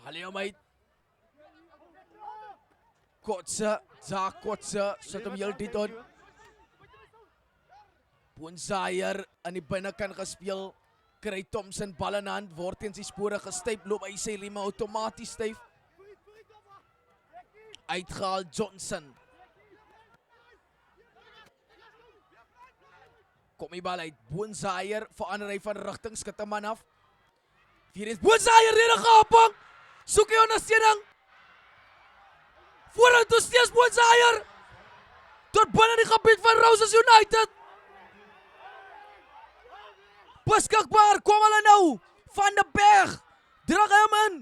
Haal hom uit. Kotse. Kotse. Sit hom heel dit on. Bonsayer aan die binnekant gespeel. Kry Thompson bal in hand. Word teen sy spore gestyp. Loop hy sy riem outomaties styf. Uitgehaal Johnson. Kom die bal uit. Bonsayer verander hy van rigting. Skit hom man af. Weer eens Bonsayer rede gehapang. Soek hy ondersteuning. Vooruit steeds Bonsayer. Tot binne die gebied van Roses United. Beskikbaar, kom hulle nou. Van der Berg. Druk hom in.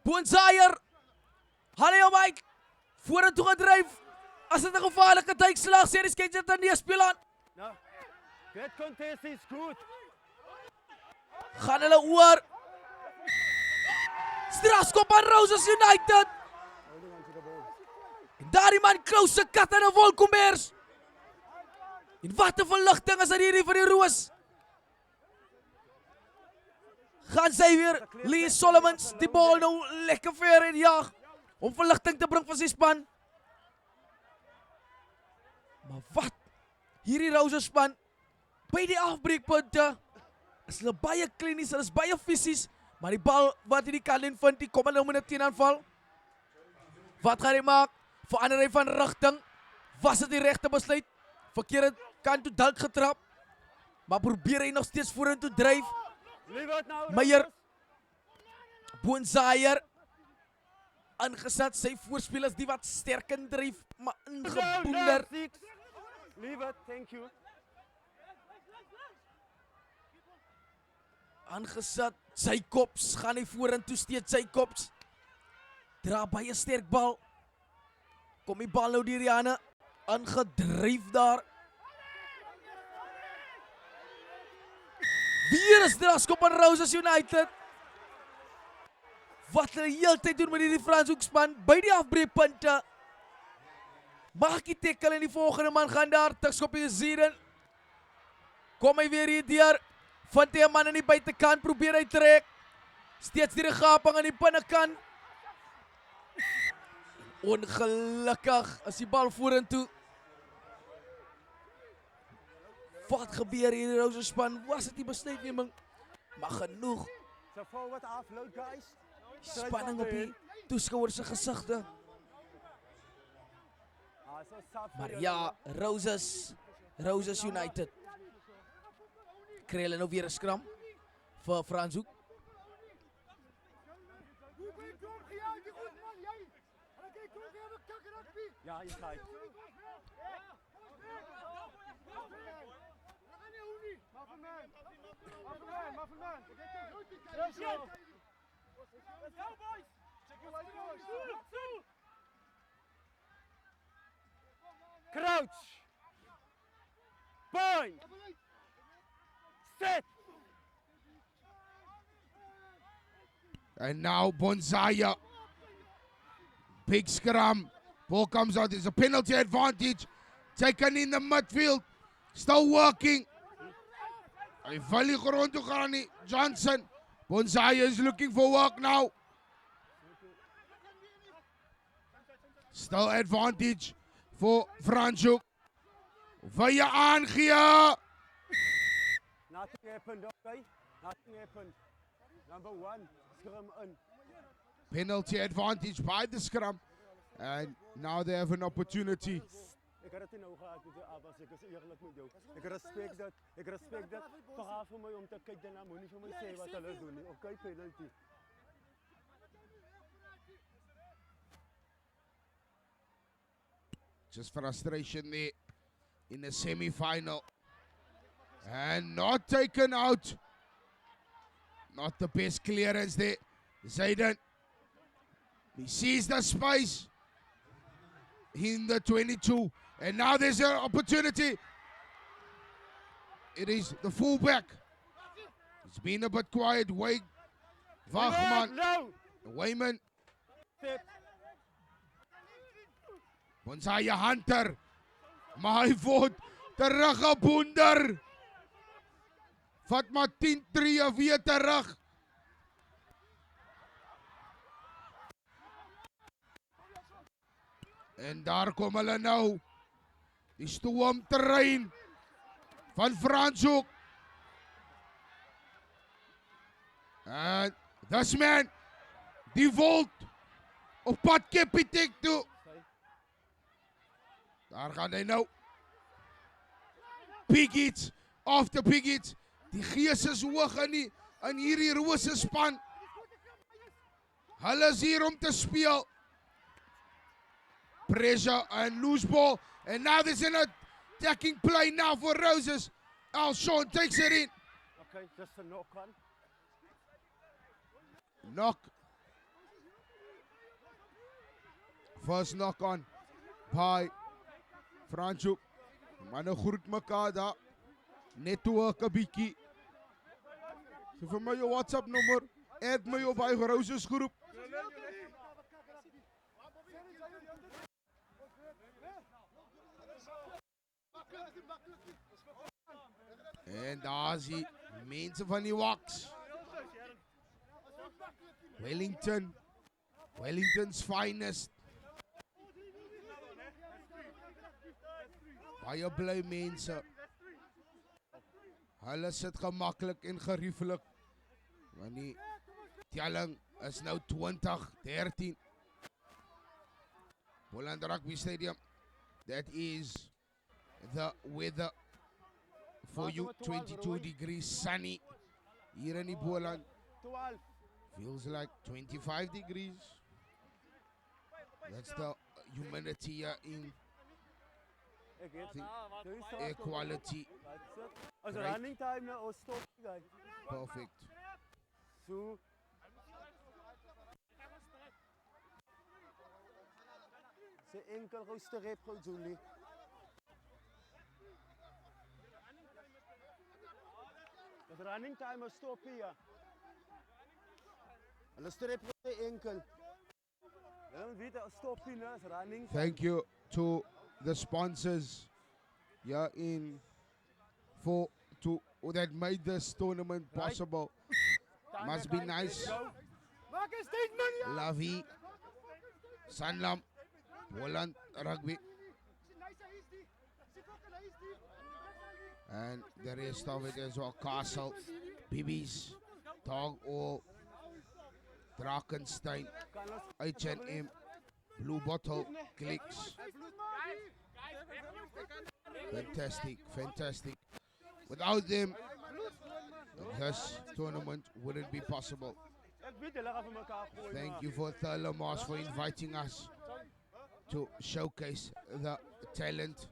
Bonsayer. Haal hom uit. Vorentoe gedryf. As dit 'n gevaarlike duikslag sê, die skeidsrechter dan nie speel aan. No. Good contest is good. Gaan hulle oor. Strafskop aan Roses United. En daar die man Klaus se kat in 'n wolkombers. En wat 'n verligting is dit hierdie vir die Roos. Gaan sy weer Lee Solomons die bal nou lekker ver en jaag om verligting te bring vir sy span. Maar wat? Hierdie Roses span by die afbreekpunte is hulle baie klinies, hulle is baie fisies, maar die bal wat hy die kantlyn vind, die kom hulle met 'n teenaanval. Wat gaan hy maak? Verander hy van rigting? Was dit die regte besluit? Verkeerde kant toe dalk getrap. Maar probeer hy nog steeds vorentoe dryf. Meyer. Bonsayer. Aangesit sy voorspelers die wat sterk in dryf, maar ingeboender. Leave it, thank you. Aangesit sy kops, gaan hy vorentoe steeds sy kops. Dra baie sterk bal. Kom die bal nou deur die hande. Aangedryf daar. Weer is strafskop aan Roses United. Wat hulle heeltyd doen met hierdie Franshoekspan by die afbreekpunte. Maak die tackle en die volgende man gaan daar. Tikskop hier Zeden. Kom hy weer hier deur. Vind hy 'n man aan die buitekant, probeer hy trek. Steeds die gaping aan die binnekant. Ongelukkig is die bal vorentoe. Wat gebeur hier in die Roses span? Was dit die besluitneming? Maar genoeg. So forward offload guys. Spanning op die toeskouers se gesigte. Maar ja, Roses United. Kry hulle nou weer 'n skram vir Franshoek. Ja, jy's right. Crouch. Point. Set. And now Bonzaya. Big scrum. Ball comes out. There's a penalty advantage. Taken in the midfield. Still working. Hy val die grond toe gaan nie. Johnson. Bonzaya is looking for work now. Still advantage for Franschhoek. Wil je aangee? Nothing happened, okay? Nothing happened. Number 1, scrum in. Penalty advantage by the scrum. And now they have an opportunity. Ik had het in ogen uit moeten Abbas, ik is eerlijk met jou. Ik respect dat. Vraag voor mij om te kijken daarna, moet niet voor mij zeggen wat hulle doen nie. Okay, penalty. Just frustration there in the semi-final. And not taken out. Not the best clearance there. Zayden. He sees the space in the 22. And now there's an opportunity. It is the fullback. It's been a bit quiet. Wagman. No! Wayman. Step. Bonzaya Hunter. Maar hy word teruggeboender. Vat maar 10-3 weer terug. En daar kom hulle nou. Die stoomtrein van Franschhoek. En this man, die Volt op pad Capitec toe. Daar gaan hy nou. Piggits, after Piggits. Die gees is hoog in hierdie rose span. Hulle is hier om te speel. Pressure and loose ball. And now there's an attacking play now for Roses. Alshon takes it in. Okay, just a knock on. Knock. First knock on by Franschhoek. Manne groet mekaar daar. Netwerk 'n bietjie. So vir my jou WhatsApp nommer. Add my op by Roses groep. En daar is die mense van die Waks. Wellington's finest. Baie bly mense. Hulle sit gemaklik en gerieflik. Want die telling is nou 20-13. Boland Rugby Stadium. That is the weather for you. 22 degrees sunny here in Boland. 12. Feels like 25 degrees. That's the humidity here in Ek weet. the air quality. As Right. running time nou, ons stop guys. Perfect. So. Sy enkel gou strep gou Julie. As running time ons stop hier. Hulle strep gou sy enkel. Dan weet jy stop hier as running. Thank you to the sponsors here in that made this tournament possible. Must be nice. Maak 'n statement ja. Lavi, Sanlam, Boland Rugby, and the rest of it as well. Castle, Bibbies, Dog All, Drakenstein, H&M, Blue Bottle, Clicks. Fantastic, fantastic. Without them, this tournament wouldn't be possible. Ek weet hulle gaan vir mekaar gooi. Thank you for Thelmas for inviting us to showcase the talent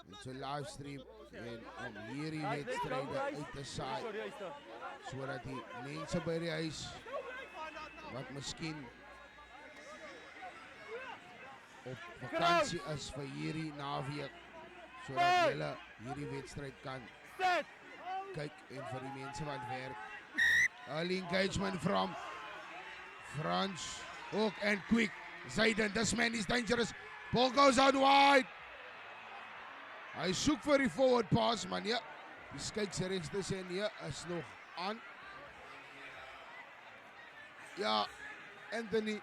and to live stream en om hierdie wedstryde uit te saai Sorry, Eyster. sodat die mense by die huis wat miskien op vakansie is vir hierdie naweek sodat hulle hierdie wedstryd kan Set. kyk en vir die mense wat werk. Early engagement from Frans ook and quick. Zayden, this man is dangerous. Ball goes out wide. Hy soek vir die forward pass, maar nee. Die kyk sy regs tussen nee, is nog aan. Ja, Anthony,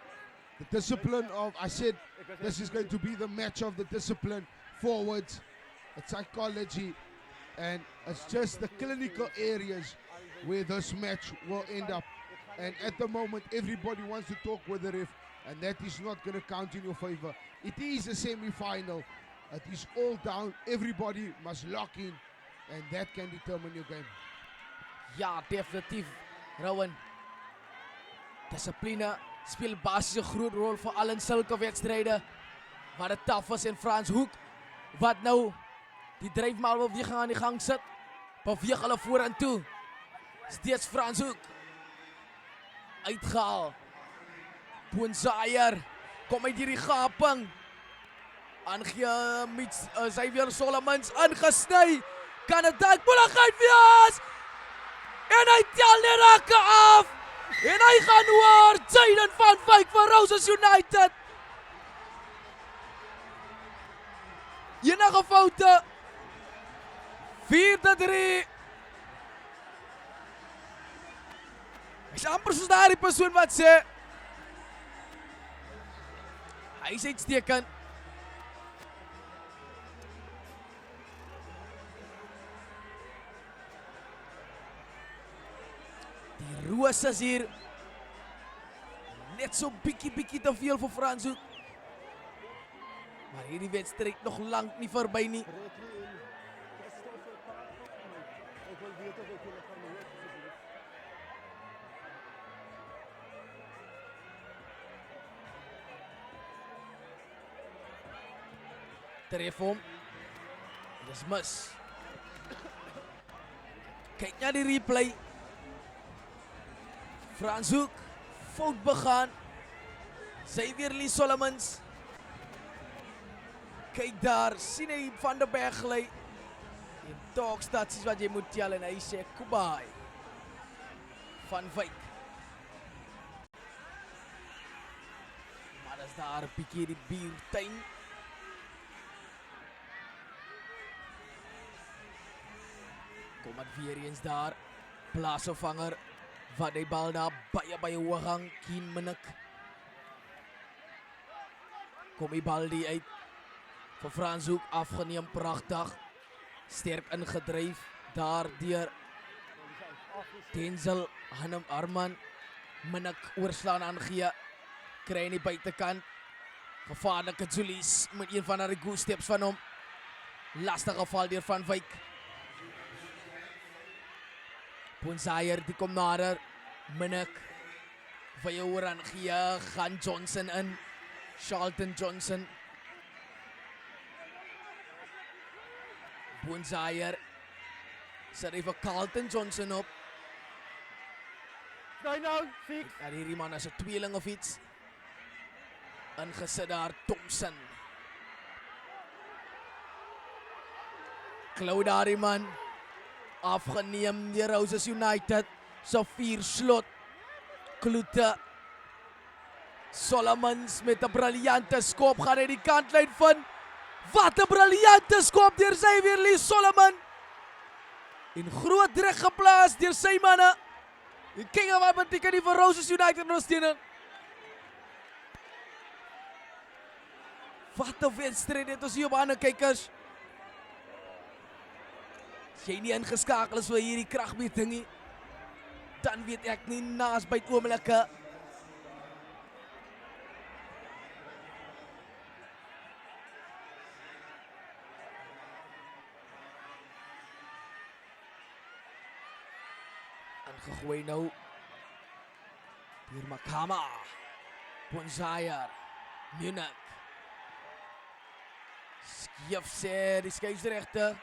the discipline of, I said, this is going to be the match of the discipline, forwards, the psychology, and it's just the clinical areas where this match will end up. And at the moment, everybody wants to talk with the ref, and that is not going to count in your favor. It is a semi-final. It is all down. Everybody must lock in, and that can determine your game. Ja, definitief, Rowan. Dissipline speel basies 'n groot rol vir al in sulke wedstryde waar dit taaf is en Frans Hoek wat nou die dryfmaal beweging aan die gang sit, beweeg hulle vorentoe. Steeds Frans Hoek uitgehaal. Boonzaier kom uit hierdie gaping. Aangee met Xavier Solomons ingesny. Kan dit moontlikheid wees? En hy tel net rakke af. En hy gaan oor. Jayden van Wyk vir Roses United. Enige foute. 4-3. Hy's amper soos daardie persoon wat sê hy sê uitstekend. Die Roses hier net so bietjie te veel vir Frans Hoek. Maar hierdie wedstryd nog lank nie verby nie. Ek wil weet of ek hulle kan hoor. Tref hom. Dis mis. Kyk na die replay. Frans Hoek, fout begaan. Xavier Solomons. Kyk daar, sien hy Van der Berg gly. En talk statsies wat jy moet tel en hy sê kubai. Van Wyk. Maar is daar 'n bietjie die biertuin. Kom het weer eens daar. Plaasvervanger. Wat die bal daar baie hoog hang. Kien Minnik. Kom die bal die uit. Vir Frans Hoek afgeneem. Pragtig. Sterk ingedryf. Daar deur Denzel Arman. Minnik oorslaan aangee. Kry in die buitekant. Gevaarlike Julies met een van die goal steps van hom. Lastige val deur Van Wyk. Boonzaier die kom nader. Minnik. Vye oor aangee. Gaan Johnson in. Charlton Johnson. Boonzaier. Sit hy vir Carlton Johnson op. Sny nou, fix. En hierdie man is 'n tweeling of iets. Ingesit daar Thompson. Klou daardie man. Afgeneem deur Roses United. So 4 slot. Kloete. Solomons met 'n briljante skop gaan uit die kantlyn vind. Wat 'n briljante skop deur Xavier Solomon. En groot druk geplaas deur sy manne. En kyk wat beteken die vir Roses United ondersteuning. Wat 'n wedstryd het ons hier op ander kykers. As jy nie ingeskakel is vir hierdie kragmeting nie, dan weet ek nie naas by oomblikke. Aangegooi nou. Deur Makama. Boonzaier. Minnik. Skief sê die skeieregter.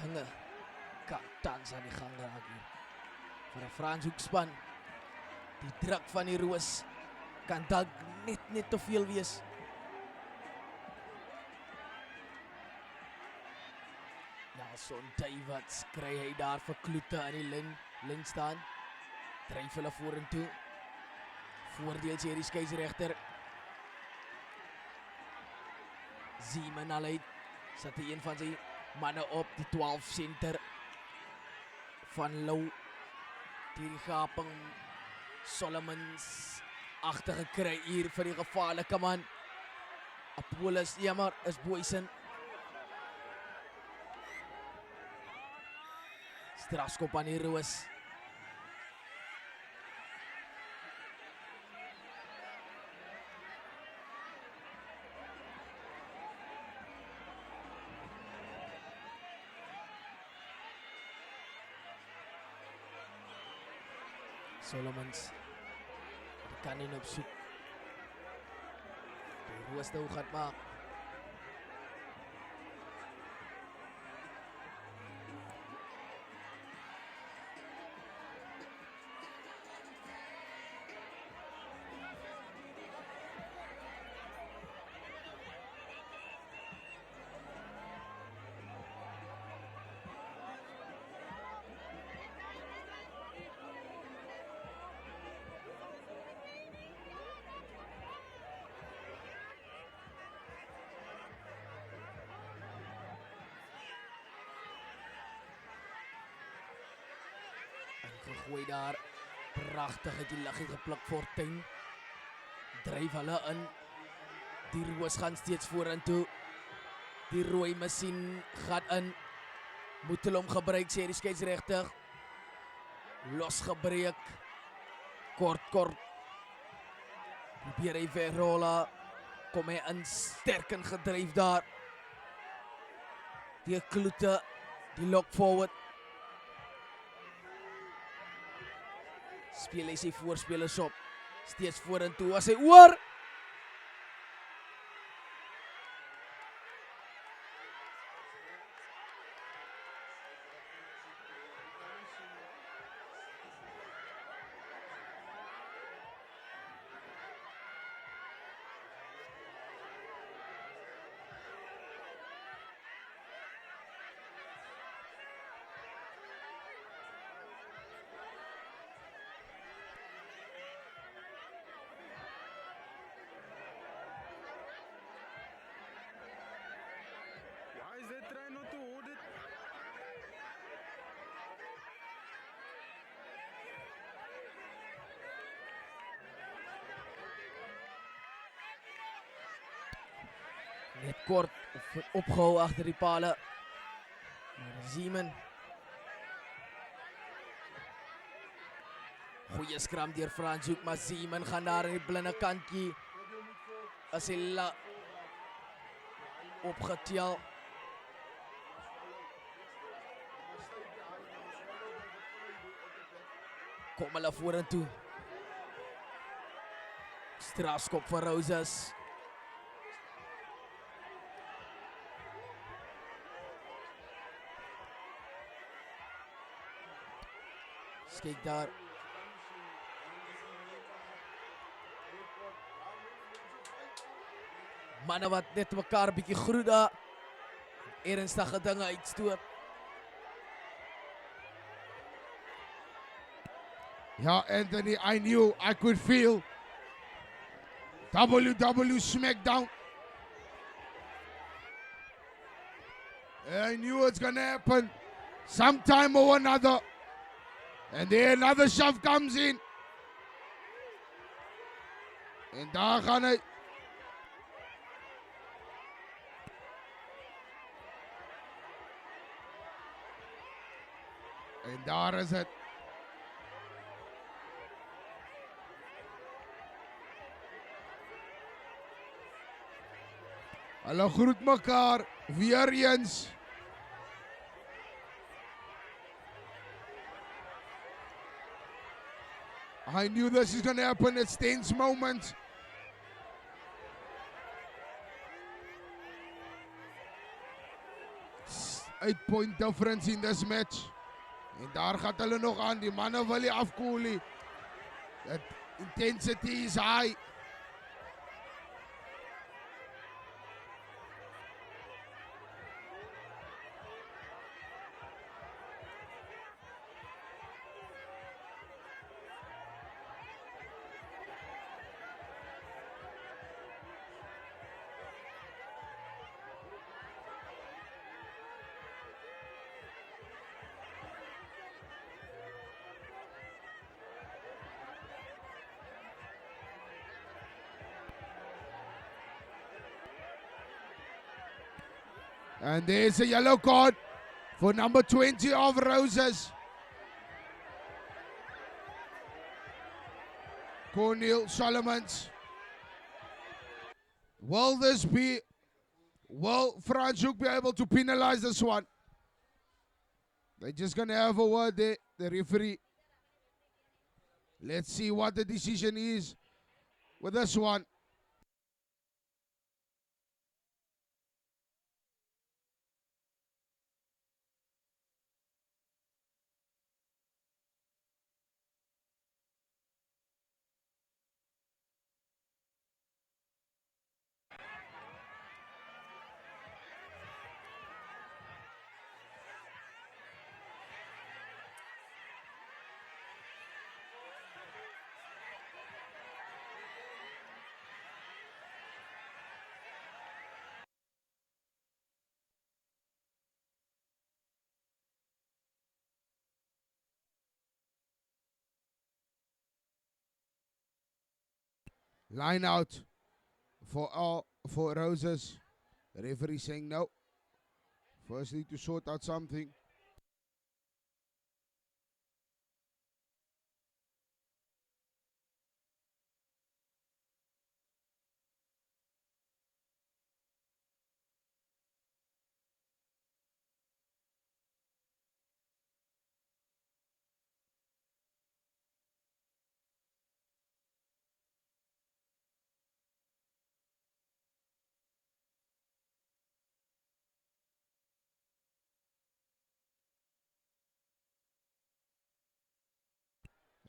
Dinge kan tans aan die gang raak hier. Vir 'n Frans Hoek span. Die druk van die Roos kan dalk net te veel wees. Son Davids kry hy daar vir Kloete in die lyn staan. Dryf hulle vorentoe. Voordeel sê die skeieregter. Zeeman al uit. Sit hy een van sy manne op die 12 center van Lou. Die gaping Solomons agtergekry hier vir die gevaarlike man. Apollos jammer is Boysen. Strafskop aan die Roos. Solomons kan in op soek. Die Roos nou gaan maak. Gegooi daar, prachtig het die liggie gepluk Fortuin. Dryf hulle in, die Roos gaan steeds vorentoe. Die rooi masjien gaan in, moet hulle hom gebruik sê die skeieregter. Losgebreek, kort. Probeer hy wegrolla, kom hy in sterk en gedryf daar. Die Kloete, die lock forward. Speel hy sy voorspelers op. Steeds vorentoe as hy oor. Net kort opgehou agter die pale. Zeeman. Goeie skram deur Fransoek, maar Zeeman gaan daar in die blinde kantjie. As hy opgetel. Kom hulle vorentoe. Strafskop vir Roses. Kyk daar. Manne wat net mekaar 'n bietjie groet daar. Ernstige dinge uitstoot. Ja, Anthony, I knew, I could feel WW Smackdown. I knew it's gonna happen sometime or another. And then another shove comes in. En daar gaan hy. En daar is het. Hulle groet mekaar weer eens. I knew this is going to happen. It's tense moment. It's 8-point difference in this match. En daar gaat hulle nog aan. Die mannen wil nie afkoel nie. The intensity is high. And there's a yellow card for number 20 of Roses. Cornel Solomons. Will Franschhoek be able to penalize this one? They're just going to have a word there, the referee. Let's see what the decision is with this one. Line out for Roses. The referee saying no. First need to sort out something.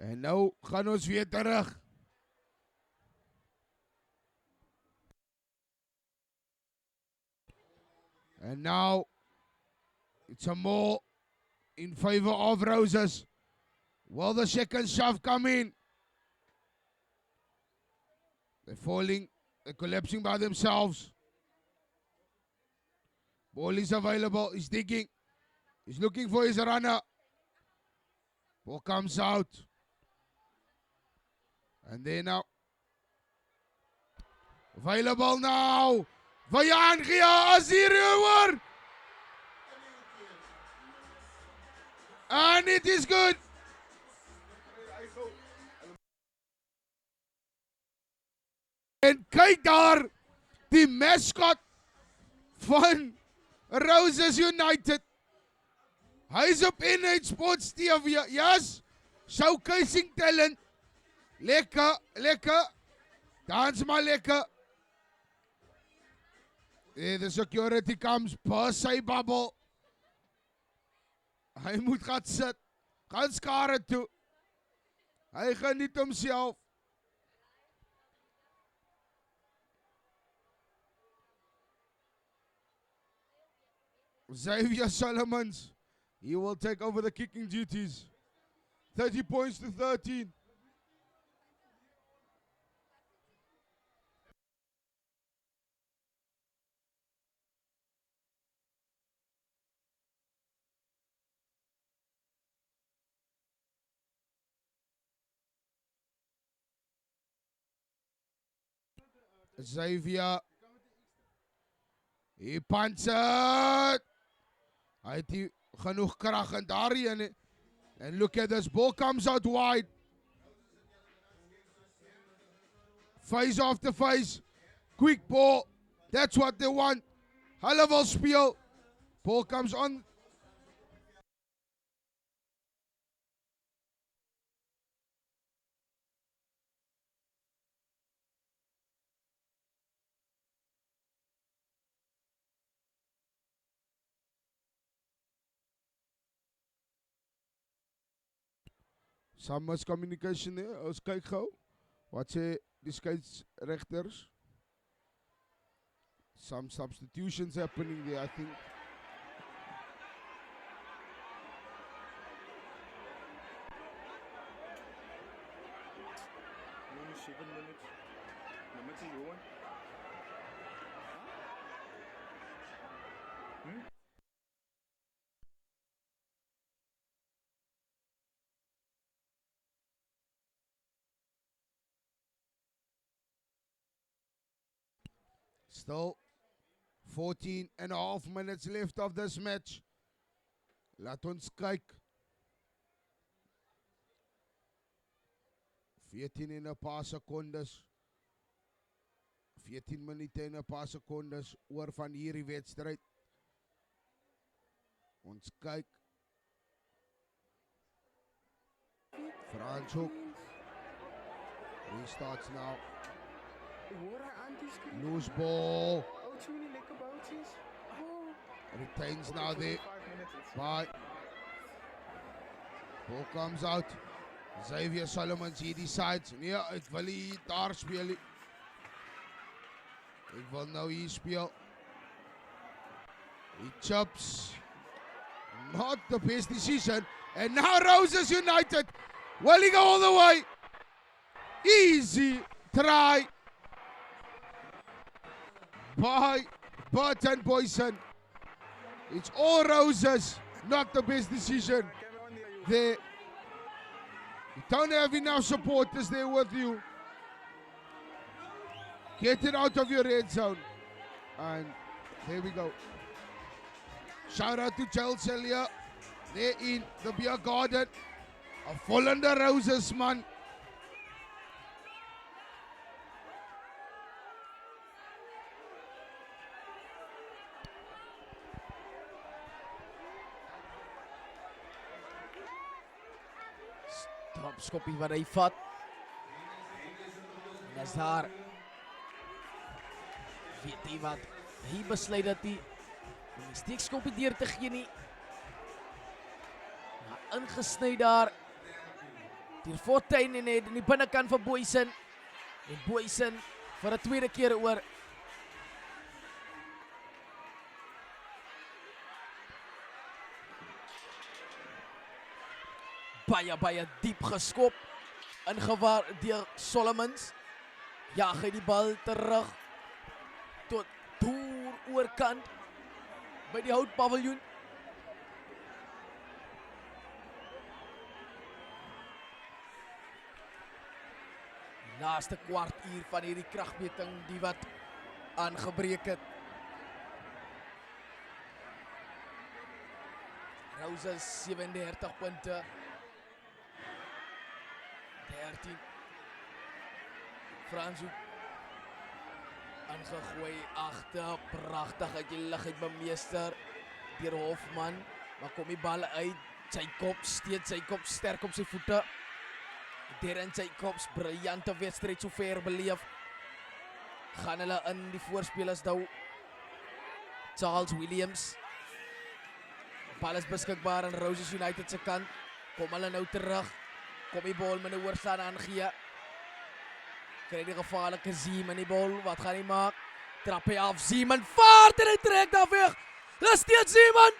En nou gaan ons weer terug. And now it's a more in favor of Roses. Will the second shove come in? They're falling, they're collapsing by themselves. Ball is available, he's digging. He's looking for his runner. Ball comes out. And then now. Available now. Vayan Gia Azir. And it is good. En kyk daar, die mascot van Roses United. Hy's op N8 Sports TV. Yes, showcasing talent. Lekker, lekker. Dans maar lekker. There the security comes per sy bubble. Hy moet gaan sit. Gaan skare toe. Hy geniet homself. Xavier Solomons, he will take over the kicking duties. 30 points to 13. Xavier, he punts it. Hy het nie genoeg krag in daarin. And look at this, ball comes out wide. Face after face. Quick ball. That's what they want. Hulle wil speel. Ball comes on. Some miscommunication there. Ons kyk gou. Wat sê die skeieregters? Some substitutions happening there, I think. Only 7 minutes. The match is over. Still 14.5 minutes left of this match. Laat ons kyk. 14 en 'n paar sekondes. 14 minute en 'n paar sekondes oor van hierdie wedstryd. Ons kyk. Franschhoek. Restarts now. Loose ball. Retains now there. Bye. Ball comes out. Xavier Solomons, he decides. Nee, ek wil nie daar speel nie. Ek wil nou hier speel. He chops. Not the best decision. And now Roses United. Will he go all the way? Easy try by Burton Boyson. It's all Roses. Not the best decision there. You don't have enough supporters there with you. Get it out of your red zone. And there we go. Shout out to Charles Celia. They're in the beer garden. A Volende Roses, man. Stropskoppie wat hy vat. En is daar. Weet hy wat? Hy besluit dat hy die steekskoppie deur te gee nie. Maar ingesny daar. Die Fortuin en in die binnekant van Boyson. En Boyson vir 'n tweede keer oor. Baie diep geskop. Ingewaar deur Solomons. Jaag hy die bal terug. Tot deur oorkant. By die houtpaviljoen. Laaste kwartuur van hierdie kragmeting die wat aangebreek het. Roses 37 punte. 13. Franschhoek. Aangegooi agter. Pragtig uit die lug uit bemeester. Deur Hofman. Maar kom die bal uit. Sy kop steeds, sy kop sterk op sy voete. Darren Jacobs, briljante wedstrijd sover beleef. Gaan hulle in die voorspelers nou. Charles Williams. Bal is beskikbaar aan Roses United se kant. Kom hulle nou terug. Kom die bal met 'n oorslaan aangee. Kry die gevaarlike Zeeman die bal. Wat gaan hy maak? Trap hy af. Zeeman vaart en hy trek daar weg. Dis steeds Zeeman.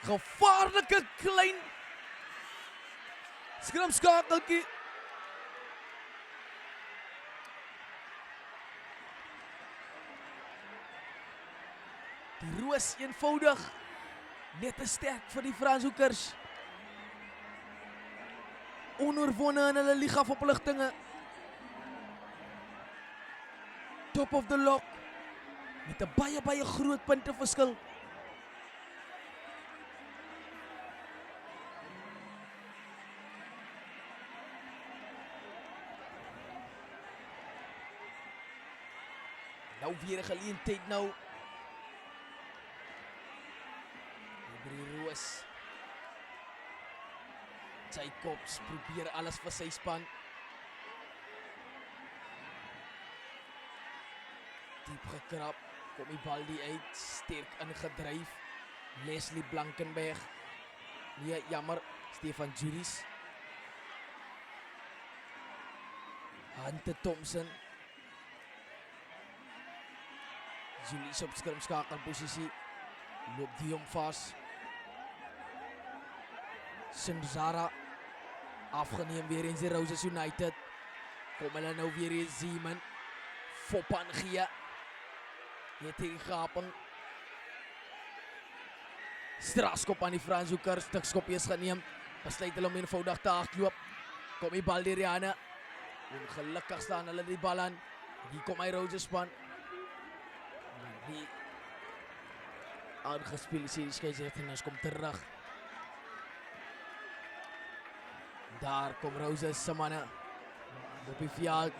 Gevaarlike klein skrimskakeltjie. Die Roos eenvoudig. Net te sterk vir die Franshoekers. Onoorwonne in hulle ligaverpligtinge. Top of the lock. Met 'n baie groot punteverskil. Nou weer 'n geleentheid nou. Die Roos. Jacobs probeer alles vir sy span. Diep gekrap. Kom die bal die uit. Sterk ingedryf. Leslie Blankenberg. Nee, jammer. Stefan Juris. Hante Thompson. Julius op skrimskakelposisie. Loop die hom vas. Sinzara. Afgeneem weer eens die Roses United. Kom hulle nou weer eens Zeeman. Fopan gee. Net hierdie gaping. Strafskop aan die Franshoekers. Stukskopie is geneem. Besluit hulle om eenvoudig te hardloop. Kom die bal deur die hande. Ongelukkig staan hulle die bal aan. Hier kom hy Roses span. Die aangespeelde serie scheidsrechter komt terug. Daar komt Roses se manne op die veld.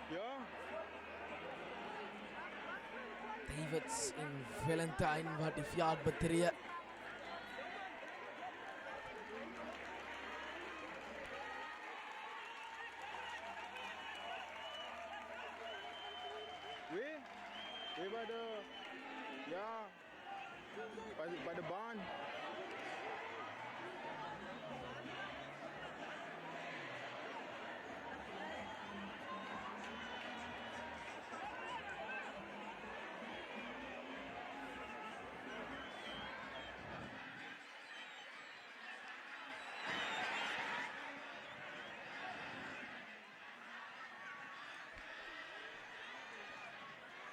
Ja. Davids en Valentine wat die veld betree. Weer bij de, ja, bij de baan.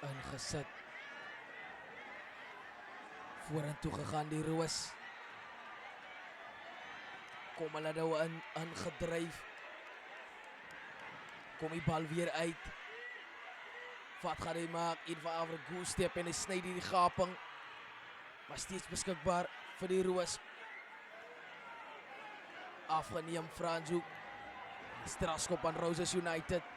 Ingezet. Vorentoe gegaan die Roos. Kom hulle nou ingedryf. Kom die bal weer uit. Wat gaat hy maak? Een van Afrigo step en hy sny die gaping. Maar steeds beskikbaar vir die Roos. Afgeneem Franshoek. Strafskop aan Roses United.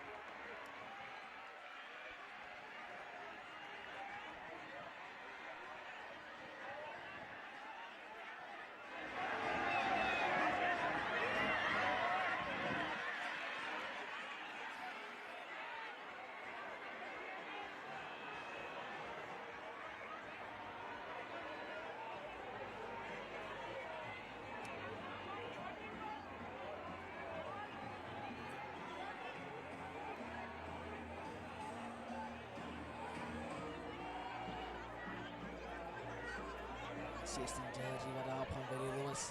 Jersey wat daar op gaan by die Roos.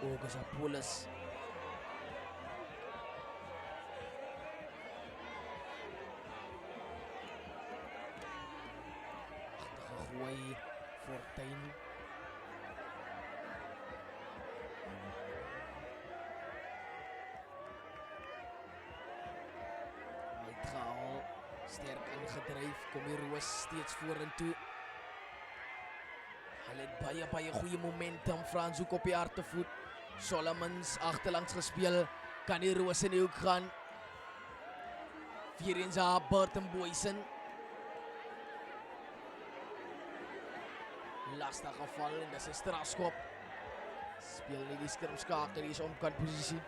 August Apollos. Achtige gooi Fortuin. Uitgehaal. Sterk ingedryf. Kom die Roos steeds vorentoe. Hulle het baie goeie momentum. Franshoek op die hartevoet. Solomons agterlangs gespeel. Kan die Roos in die hoek gaan. Weer eens aan Burton Boysen. Lastig geval en dis 'n strafskop. Speel nie die skermskakel, hier is omkant posisie.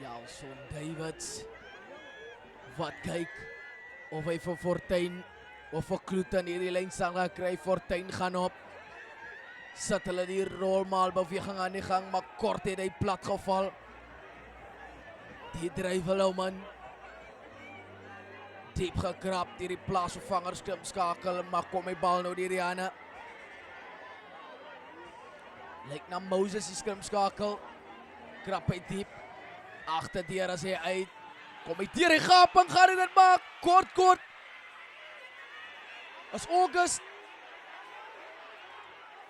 Jalson Davids wat kyk of hy vir Fortuin of vir Kloete in hierdie lyn sal kry. Fortuin gaan op. Sit hulle die rolmaalbeweging aan die gang, maar kort het hy plat geval. Die dryf hulle man. Diep gekrap deur die plaasvervanger skakel, maar kom die bal nou deur die hande. Lyk na Moses die skrimskakel. Krap hy diep. Agterdeur as hy uit. Kom hy deur die gaping, gaan hy dit maak. Kort. As August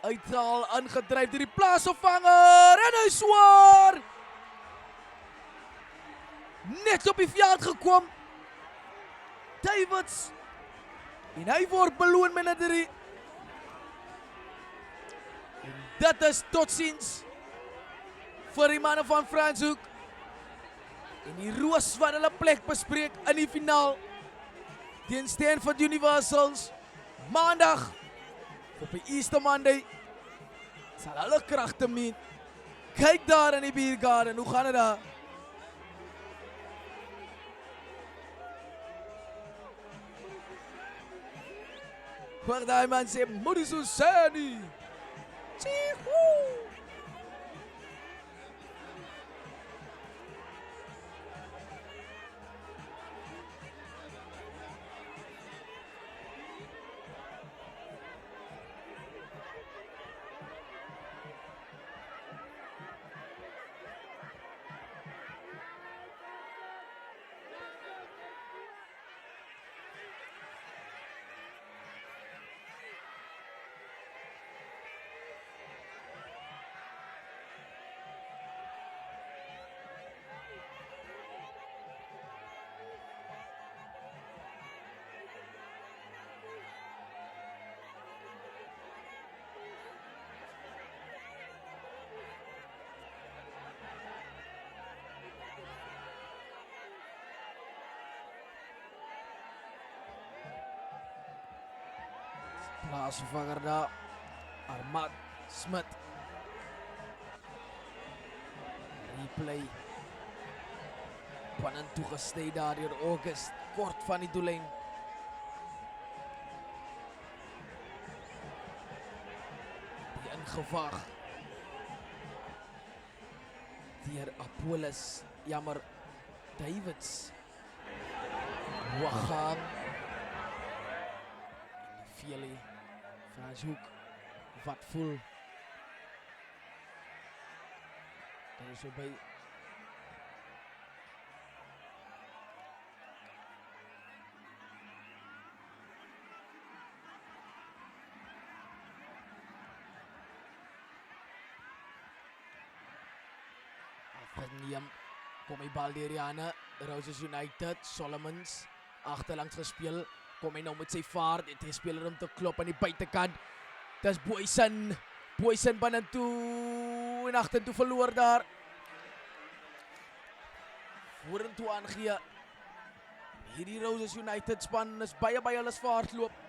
uithaal, aangedryf deur die plaasvervanger en hy swaar. Net op die veld gekom. Davids. En hy word beloon met 'n 3. En dit is totsiens vir die manne van Franshoek. En die Roos wat hulle plek bespreek in die finaal teen Stanford Universals maandag op die Easter Monday sal hulle kragte meet. Kyk daar in die Biergarden, hoe gaan dit daar? Hoor daai man sê, "Moenie so sê nie." Tjihoe! Plaasvervanger daar, Armand Smit. Replay. Pannen toegesneden daar door August, kort van die doellijn. Die ingevaag. Deur Apollos, jammer, Davids. Wagaan. En die Vele, Franshoek, wat voel. Dat is zo bij. Afgeneem, kom die bal deur Rihanna, Roses United, Solomons, achterlangs gespeel, kom hy nou met sy vaart, het hy speler om te klop aan die buitenkant, dis Boysen, Boysen binne toe, en achter toe verloor daar, vorentoe aangee, hierdie Roses United span is baie hulle vaart loop,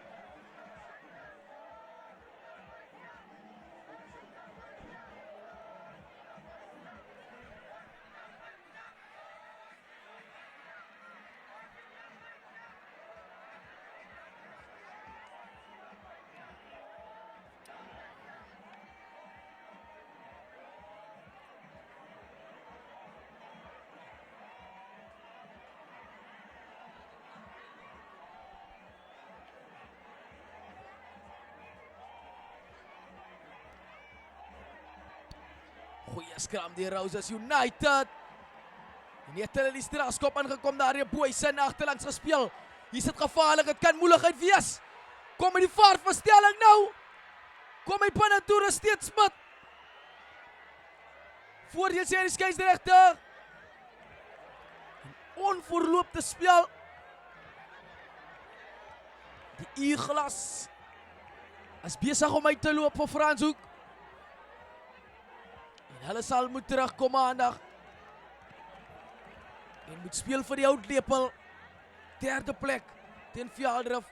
goeie skram die Roses United. En het hulle die strafskop ingekom daar die Boysen agterlangs gespeel. Hier is dit gevaarlik, het kan moeilikheid wees. Kom met die vaartverstelling nou. Kom hy binne toe, is steeds Smit. Voordeel sê die skeieregter. Onvoorloopte spel. Die Eagles is besig om uit te loop vir Franshoek. En hulle sal moet terugkom maandag. En moet speel vir die Oudlepel. Derde plek teen Velddrif.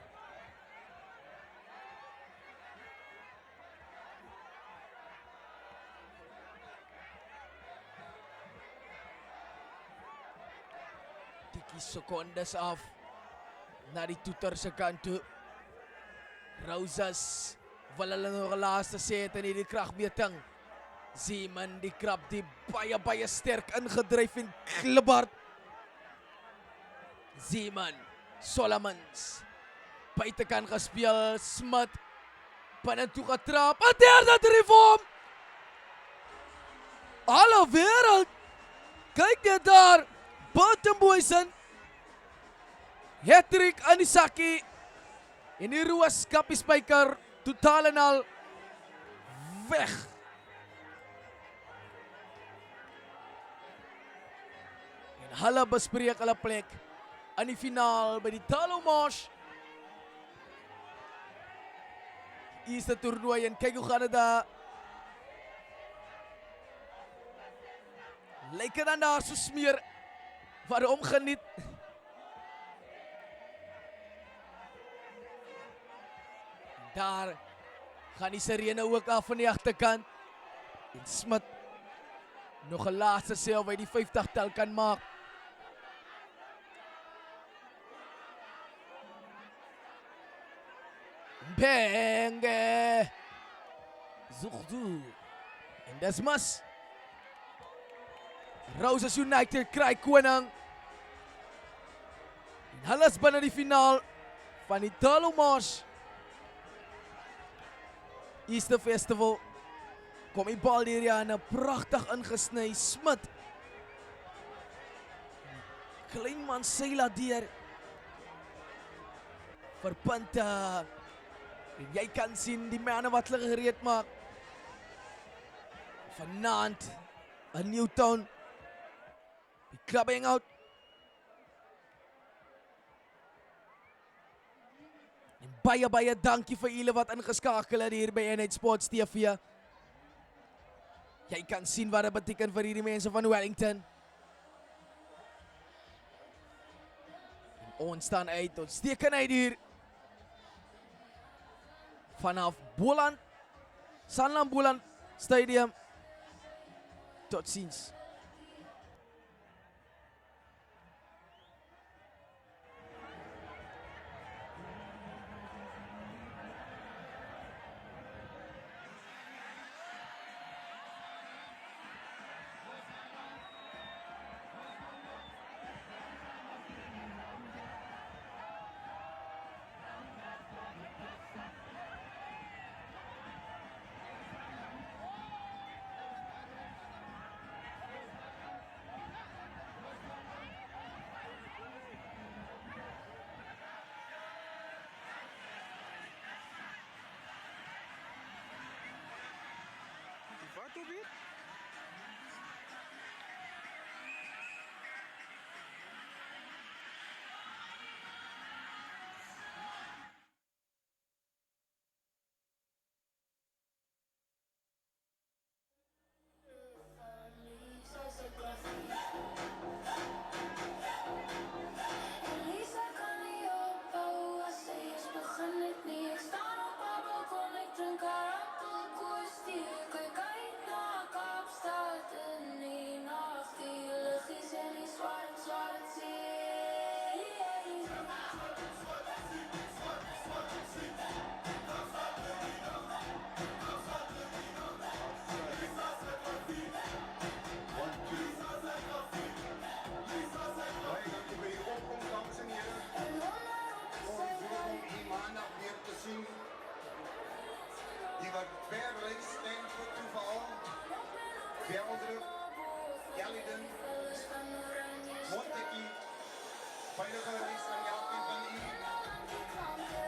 Tikkie sekondes af na die toeter se kant toe. Roses wil hulle nog 'n laaste set in hierdie kragmeting. Zeeman die krap die baie sterk ingedryf en klibbard. Zeeman, Solomons, buitekant gespeel, Smit, binne toe getrap, 'n derde drie vir hom. Alle wêreld, kyk net daar, Burton Boysen, hattrick aan die sakkie, en die Roos kappie spyker, totaal en al, weg. En hulle bespreek hulle plek aan die finaal by die Talomash. Eerste toernooi en kyk hoe gaan dit daar. Lyk dit dan daar so smeer wat hom geniet. Daar gaan die sirene ook af van die agterkant. En Smit nog 'n laaste sê of hy die 50 tel kan maak. Benge Zuchdu en dis mas Roses United kry koning en hulle is binne die finaal van die Talomash Easter Festival. Kom die bal hier aan, pragtig ingesny, Smit klein man Seila deur vir punte. En jy kan sien die manne wat hulle gereed maak. Vanaand in Newtown. Die club hangout. En baie dankie vir julle wat ingeskakel het hier by N8 Sports TV. Jy kan sien wat dit beteken vir hierdie mense van Wellington. En ons staan uit, ons steek uit hier. vanaf Boland, Sanlam Boland Stadium. Tot ziens. Wat op hier? Elisa kan niet opbouwen, als ze is begin het niet. Ik sta op haar balkon, ik drink haar appelkoers die ik kijk naar Kaapstad en die nacht die luchtjes en die zwart zee. En onder op de zijkant. Die maandag weer te zien. Die wat ver reist, denk voor toeval. Veldruk, Jelliden, Montekkie. Veilige reis aan jou en van u.